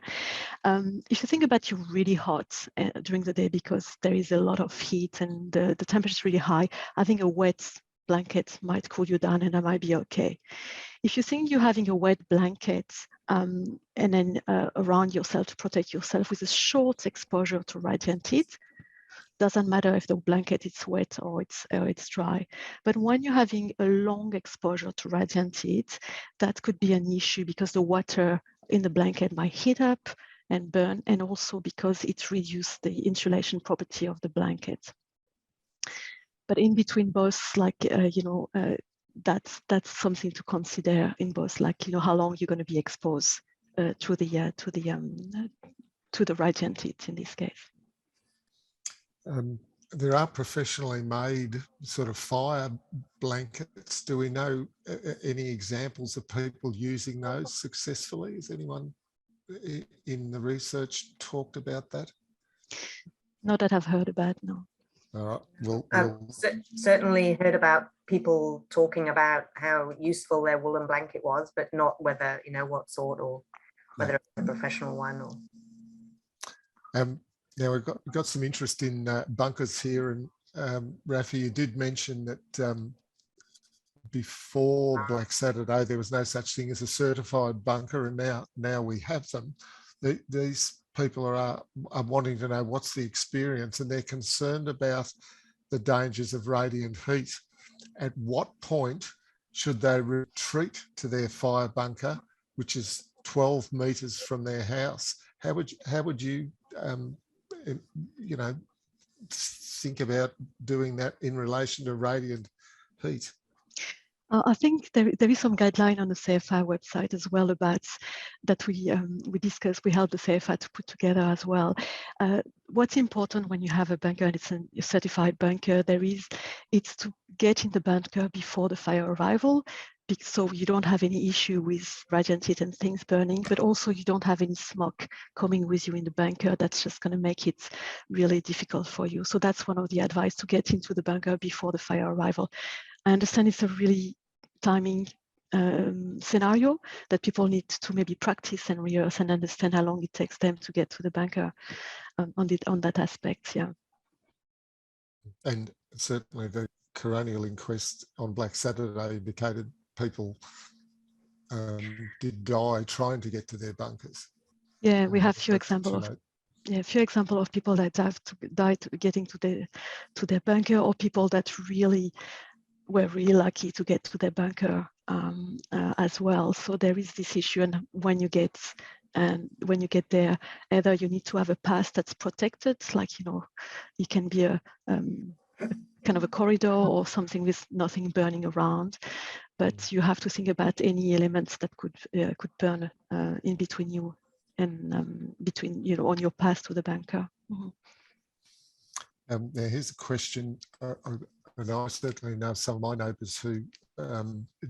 S2: If you think about you're really hot during the day because there is a lot of heat and the temperature is really high, I think a wet blanket might cool you down and that might be okay. If you think you're having a wet blanket and then around yourself to protect yourself with a short exposure to radiant heat, doesn't matter if the blanket is wet or it's dry. But when you're having a long exposure to radiant heat, that could be an issue because the water in the blanket might heat up and burn, and also because it reduces the insulation property of the blanket. But in between both, like, that's something to consider in both, like, how long you're going to be exposed to the radiant heat in this case.
S1: There are professionally made sort of fire blankets. Do we know any examples of people using those successfully? Has anyone in the research talked about that?
S2: Not that I've heard about, no.
S1: All right.
S7: I've certainly heard about people talking about how useful their woolen blanket was, but not whether, what sort or whether it's a professional one or.
S1: Now we've got some interest in bunkers here, and Rafi, you did mention that before Black Saturday there was no such thing as a certified bunker, and now we have them. These people are wanting to know what's the experience, and they're concerned about the dangers of radiant heat. At what point should they retreat to their fire bunker, which is 12 metres from their house? How would you think about doing that in relation to radiant heat?
S2: I think there is some guideline on the CFI website as well about that we discussed. We helped the CFI to put together as well. What's important when you have a bunker and it's a certified bunker, it's to get in the bunker before the fire arrival, so you don't have any issue with radiant heat and things burning, but also you don't have any smoke coming with you in the bunker. That's just going to make it really difficult for you. So that's one of the advice, to get into the bunker before the fire arrival. I understand it's a really timing scenario that people need to maybe practice and rehearse and understand how long it takes them to get to the bunker on that aspect, yeah.
S1: And certainly the coronial inquest on Black Saturday indicated people did die trying to get to their bunkers.
S2: Yeah, we have few examples of people that have died getting to their bunker, or people that really were really lucky to get to their bunker as well. So there is this issue, and when you get there, either you need to have a path that's protected, like it can be a kind of a corridor or something with nothing burning around, but you have to think about any elements that could burn in between you and on your path to the bunker. Mm-hmm.
S1: Now here's a question, and I certainly know some of my neighbours who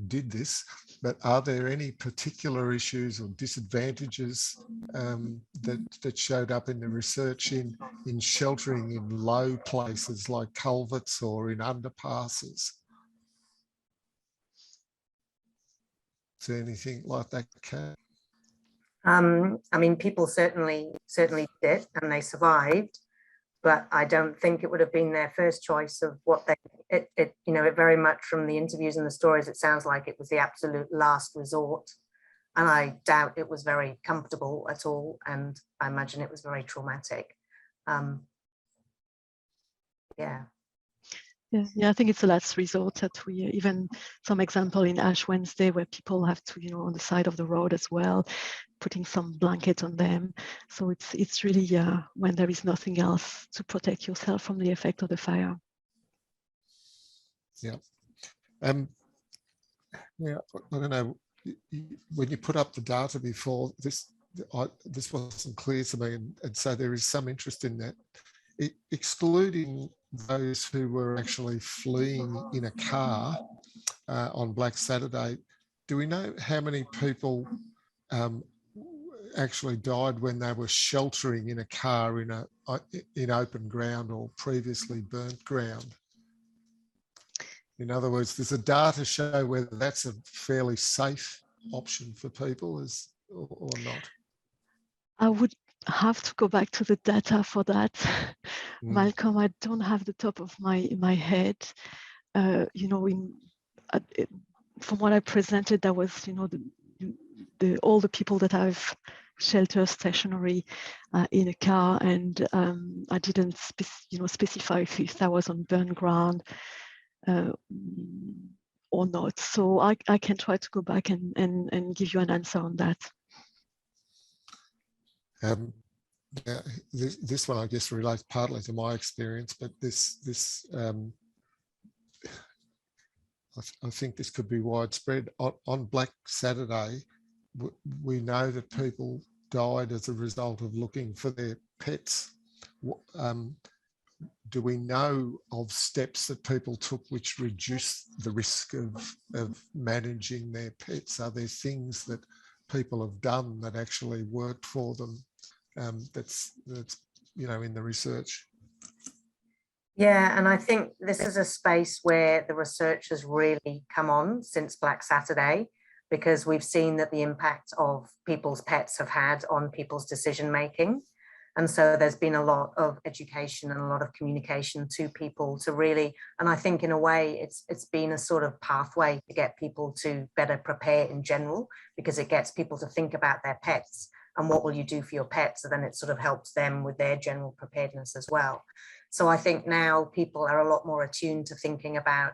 S1: did this, but are there any particular issues or disadvantages that showed up in the research in sheltering in low places like culverts or in underpasses? to anything like that, Kat?
S7: I mean, people certainly did it, and they survived, but I don't think it would have been their first choice of what they, you know, it very much from the interviews and the stories, it sounds like it was the absolute last resort. And I doubt it was very comfortable at all. And I imagine it was very traumatic. Yeah.
S2: Yeah, I think it's a last resort that we even some example in Ash Wednesday where people have to, you know, on the side of the road as well, putting some blanket on them. So it's really when there is nothing else to protect yourself from the effect of the fire.
S1: Yeah. Yeah, I don't know, when you put up the data before, this wasn't clear to me, and so there is some interest in that. Excluding those who were actually fleeing in a car on Black Saturday, do we know how many people actually died when they were sheltering in a car in open ground or previously burnt ground? In other words, does the data show whether that's a fairly safe option for people or not?
S2: I would have to go back to the data for that. Malcolm, I don't have the top of my head. You know, from what I presented, that was, you know, all the people that I've sheltered stationary in a car, and I didn't specify if that was on burn ground or not. So I can try to go back and give you an answer on that.
S1: Yeah, this one I guess relates partly to my experience, but this I think this could be widespread. On Black Saturday, we know that people died as a result of looking for their pets. Do we know of steps that people took which reduce the risk of managing their pets? Are there things that people have done that actually worked for them? That's you know, in the research.
S7: Yeah, and I think this is a space where the research has really come on since Black Saturday, because we've seen that the impact of people's pets have had on people's decision making. And so there's been a lot of education and a lot of communication to people to really, and I think in a way it's been a sort of pathway to get people to better prepare in general, because it gets people to think about their pets and what will you do for your pets, and then it sort of helps them with their general preparedness as well. So I think now people are a lot more attuned to thinking about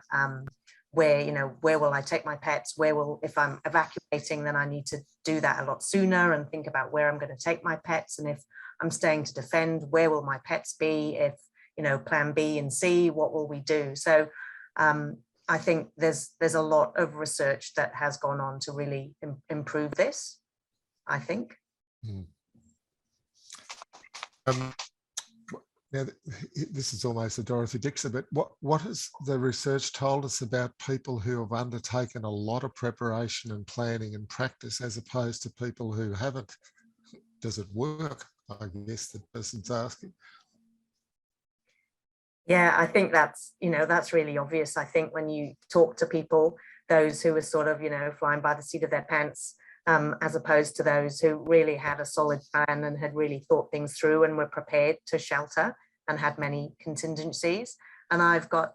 S7: where will I take my pets? If I'm evacuating, then I need to do that a lot sooner and think about where I'm going to take my pets. And if I'm staying to defend, where will my pets be? If, you know, plan B and C, what will we do? So I think there's a lot of research that has gone on to really improve this, I think.
S1: Now, this is almost a Dorothy Dixon, but what has the research told us about people who have undertaken a lot of preparation and planning and practice as opposed to people who haven't? Does it work? I guess the person's asking.
S7: Yeah, I think that's really obvious. I think when you talk to people, those who are sort of, you know, flying by the seat of their pants, as opposed to those who really had a solid plan and had really thought things through and were prepared to shelter and had many contingencies. And I've got,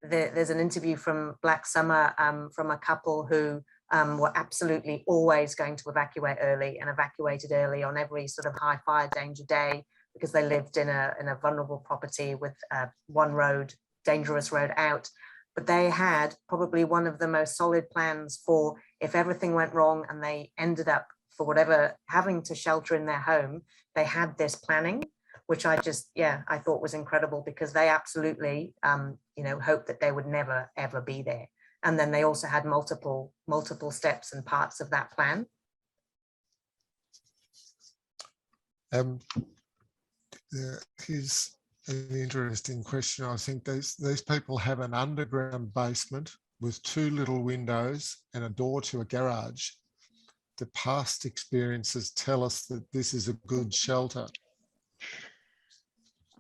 S7: there's an interview from Black Summer from a couple who were absolutely always going to evacuate early and evacuated early on every sort of high fire danger day, because they lived in a vulnerable property with one road, dangerous road out. But they had probably one of the most solid plans for if everything went wrong and they ended up, for whatever, having to shelter in their home. They had this planning, which I thought was incredible, because they absolutely, hoped that they would never, ever be there. And then they also had multiple steps and parts of that plan.
S1: Here's an interesting question. I think these people have an underground basement with 2 little windows and a door to a garage. The past experiences tell us that this is a good shelter.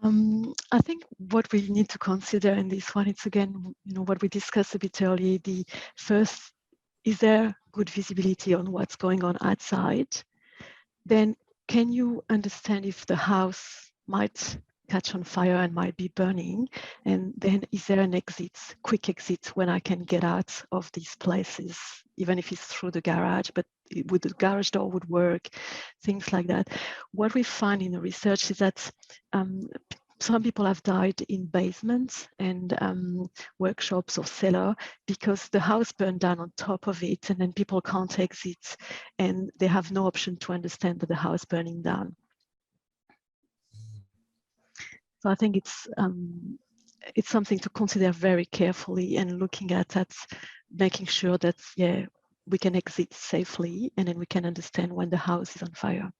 S2: I think what we need to consider in this one, it's again, you know, what we discussed a bit earlier, the first is there good visibility on what's going on outside? Then can you understand if the house might catch on fire and might be burning? And then is there an exit, quick exit, when I can get out of these places, even if it's through the garage, but would the garage door would work, things like that. What we find in the research is that some people have died in basements and workshops or cellar because the house burned down on top of it, and then people can't exit and they have no option to understand that the house burning down. So I think it's something to consider very carefully, and looking at that, making sure that, yeah, we can exit safely, and then we can understand when the house is on fire.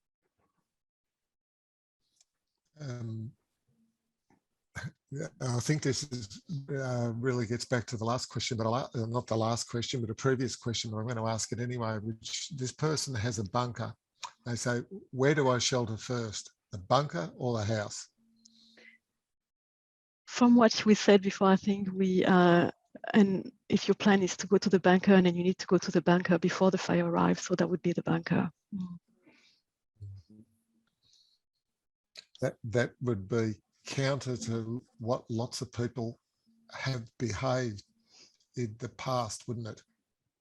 S1: I think this is, really gets back to the last question, but not the last question, but a previous question, but I'm going to ask it anyway, which this person has a bunker. They say, where do I shelter first, the bunker or the house?
S2: From what we said before, I think and if your plan is to go to the bunker, and then you need to go to the bunker before the fire arrives, so that would be the bunker.
S1: That would be counter to what lots of people have behaved in the past, wouldn't it?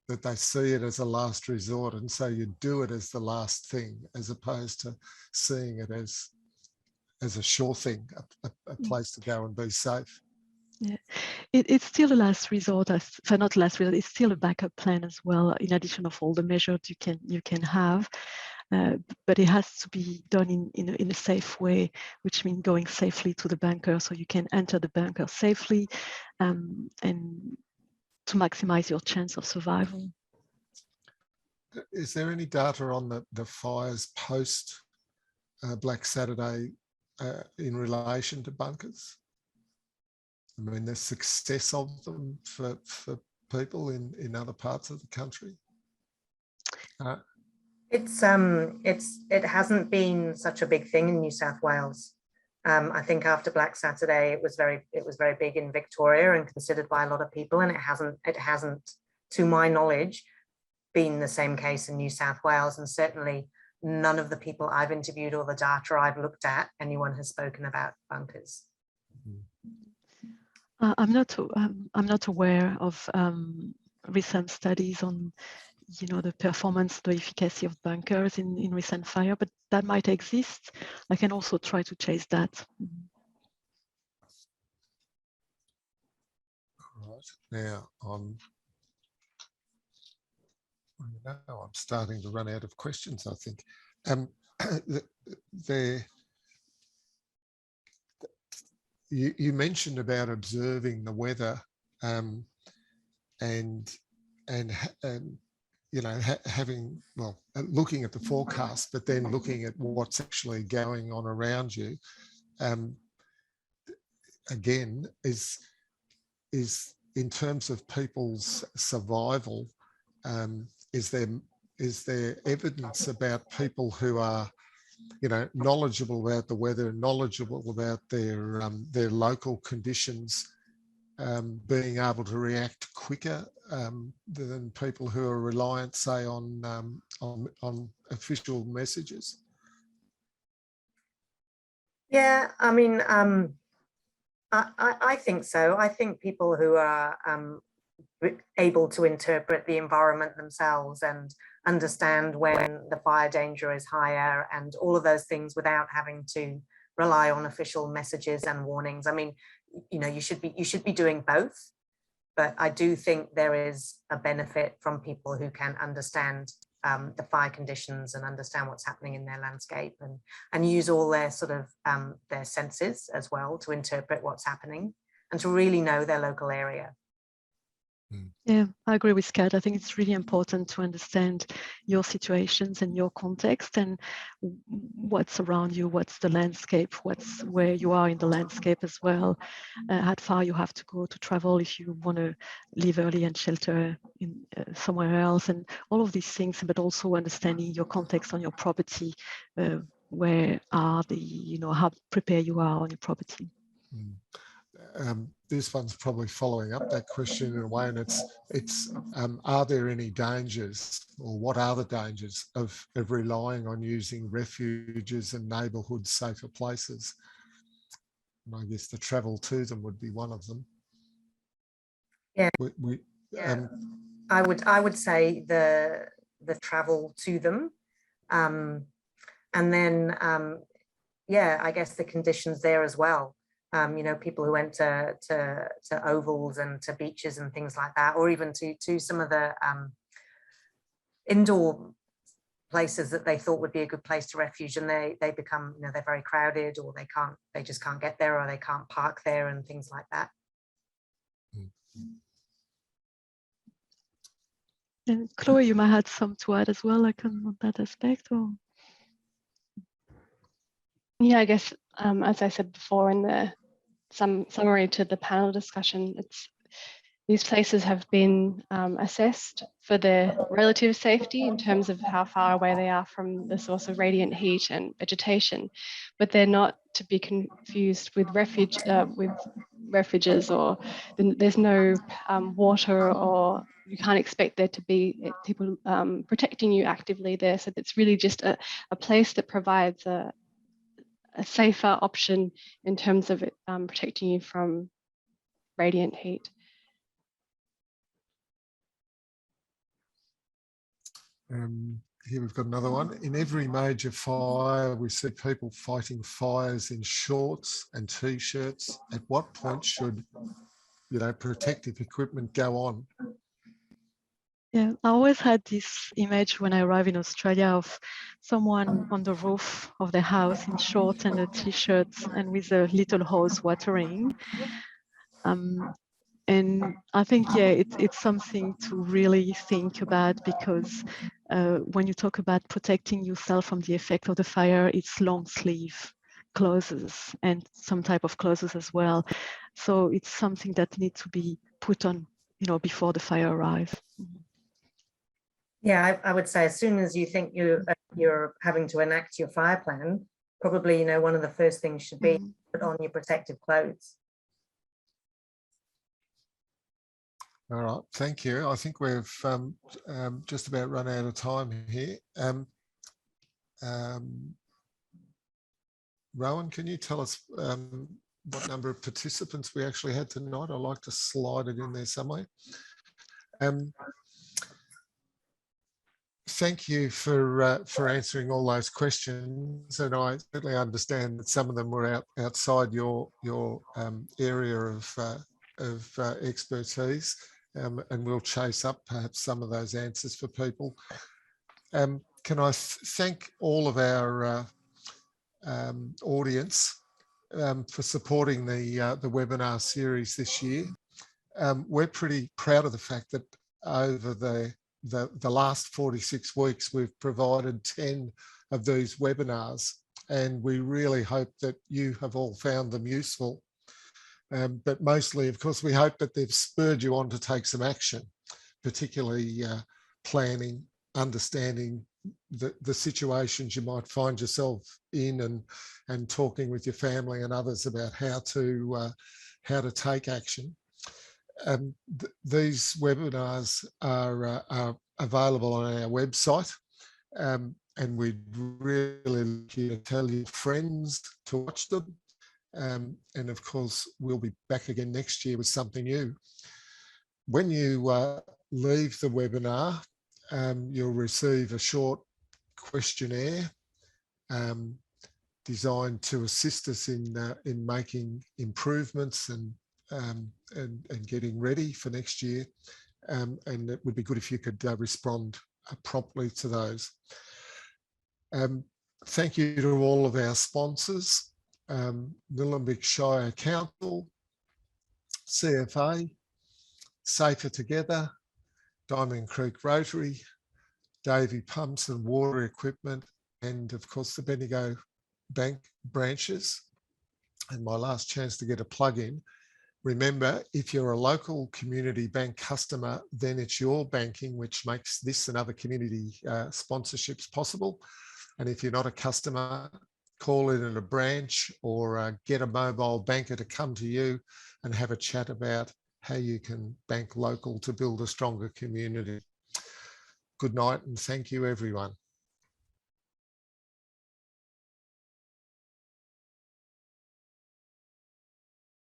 S1: That they see it as a last resort, and so you do it as the last thing, as opposed to seeing it as a sure thing, a place to go and be safe.
S2: Yeah, it's still a last resort. Not last resort. It's still a backup plan as well, in addition of all the measures you can have. But it has to be done in a safe way, which means going safely to the bunker, so you can enter the bunker safely, and to maximize your chance of survival.
S1: Is there any data on the fires post Black Saturday in relation to bunkers? I mean, the success of them for people in other parts of the country?
S7: It hasn't been such a big thing in New South Wales. I think after Black Saturday, it was very big in Victoria and considered by a lot of people, and it hasn't, to my knowledge, been the same case in New South Wales, and certainly none of the people I've interviewed or the data I've looked at, anyone has spoken about bunkers.
S2: I'm not aware of recent studies on, the performance, the efficacy of bunkers in recent fire, but that might exist. I can also try to chase that.
S1: Right. Now I'm starting to run out of questions, I think. You mentioned about observing the weather, and having, looking at the forecast, but then looking at what's actually going on around you. Again, is in terms of people's survival, is there evidence about people who are, knowledgeable about the weather, knowledgeable about their local conditions, being able to react quicker than people who are reliant, say, on official messages?
S7: Yeah, I mean, I think so. I think people who are able to interpret the environment themselves and understand when the fire danger is higher and all of those things without having to rely on official messages and warnings. I mean, you should be doing both, but I do think there is a benefit from people who can understand the fire conditions and understand what's happening in their landscape, and use all their sort of their senses as well to interpret what's happening and to really know their local area.
S2: Yeah, I agree with Kat. I think it's really important to understand your situations and your context and what's around you, what's the landscape, what's where you are in the landscape as well, how far you have to go to travel if you want to leave early and shelter in somewhere else, and all of these things, but also understanding your context on your property, where are the, how prepared you are on your property.
S1: this one's probably following up that question in a way, and it's are there any dangers, or what are the dangers of relying on using refuges and neighbourhood safer places? And I guess the travel to them would be one of them.
S7: Yeah.
S1: Yeah.
S7: I would say the travel to them, and then yeah, I guess the conditions there as well. You know, people who went to ovals and to beaches and things like that, or even to some of the indoor places that they thought would be a good place to refuge, and they become, you know, they're very crowded, or they just can't get there, or they can't park there and things like that.
S2: And Chloe, you might have some to add as well, like on that aspect, or?
S6: Yeah, I guess as I said before in the summary to the panel discussion, these places have been assessed for their relative safety in terms of how far away they are from the source of radiant heat and vegetation, but they're not to be confused with refuges, or there's no water, or you can't expect there to be people protecting you actively there. So it's really just a place that provides a safer option in terms of it protecting you from radiant heat.
S1: Here we've got another one. In every major fire, we see people fighting fires in shorts and t-shirts. At what point should, you know, protective equipment go on?
S2: Yeah, I always had this image when I arrived in Australia of someone on the roof of their house in shorts and a t-shirt and with a little hose watering. And I think, yeah, it's something to really think about, because when you talk about protecting yourself from the effect of the fire, it's long sleeve clothes and some type of clothes as well. So it's something that needs to be put on, you know, before the fire arrives.
S7: Yeah, I would say as soon as you think you're having to enact your fire plan, probably, you know, one of the first things should be put on your protective clothes.
S1: All right, thank you. I think we've just about run out of time here. Rowan, can you tell us what number of participants we actually had tonight? I'd like to slide it in there somewhere. Thank you for answering all those questions, and I certainly understand that some of them were outside your area of expertise, and we'll chase up perhaps some of those answers for people. Can I thank all of our audience for supporting the webinar series this year. We're pretty proud of the fact that over the last 46 weeks, we've provided 10 of these webinars, and we really hope that you have all found them useful. But mostly, of course, we hope that they've spurred you on to take some action, particularly planning, understanding the situations you might find yourself in, and talking with your family and others about how to take action. These webinars are available on our website, and we'd really like you to tell your friends to watch them. And of course, we'll be back again next year with something new. When you leave the webinar, you'll receive a short questionnaire designed to assist us in making improvements and getting ready for next year. And it would be good if you could respond promptly to those. Thank you to all of our sponsors, Nillumbik Shire Council, CFA, Safer Together, Diamond Creek Rotary, Davey Pumps and Water Equipment, and of course the Bendigo Bank branches. And my last chance to get a plug in. Remember, if you're a local community bank customer, then it's your banking which makes this and other community sponsorships possible. And if you're not a customer, call in at a branch or get a mobile banker to come to you and have a chat about how you can bank local to build a stronger community. Good night and thank you, everyone.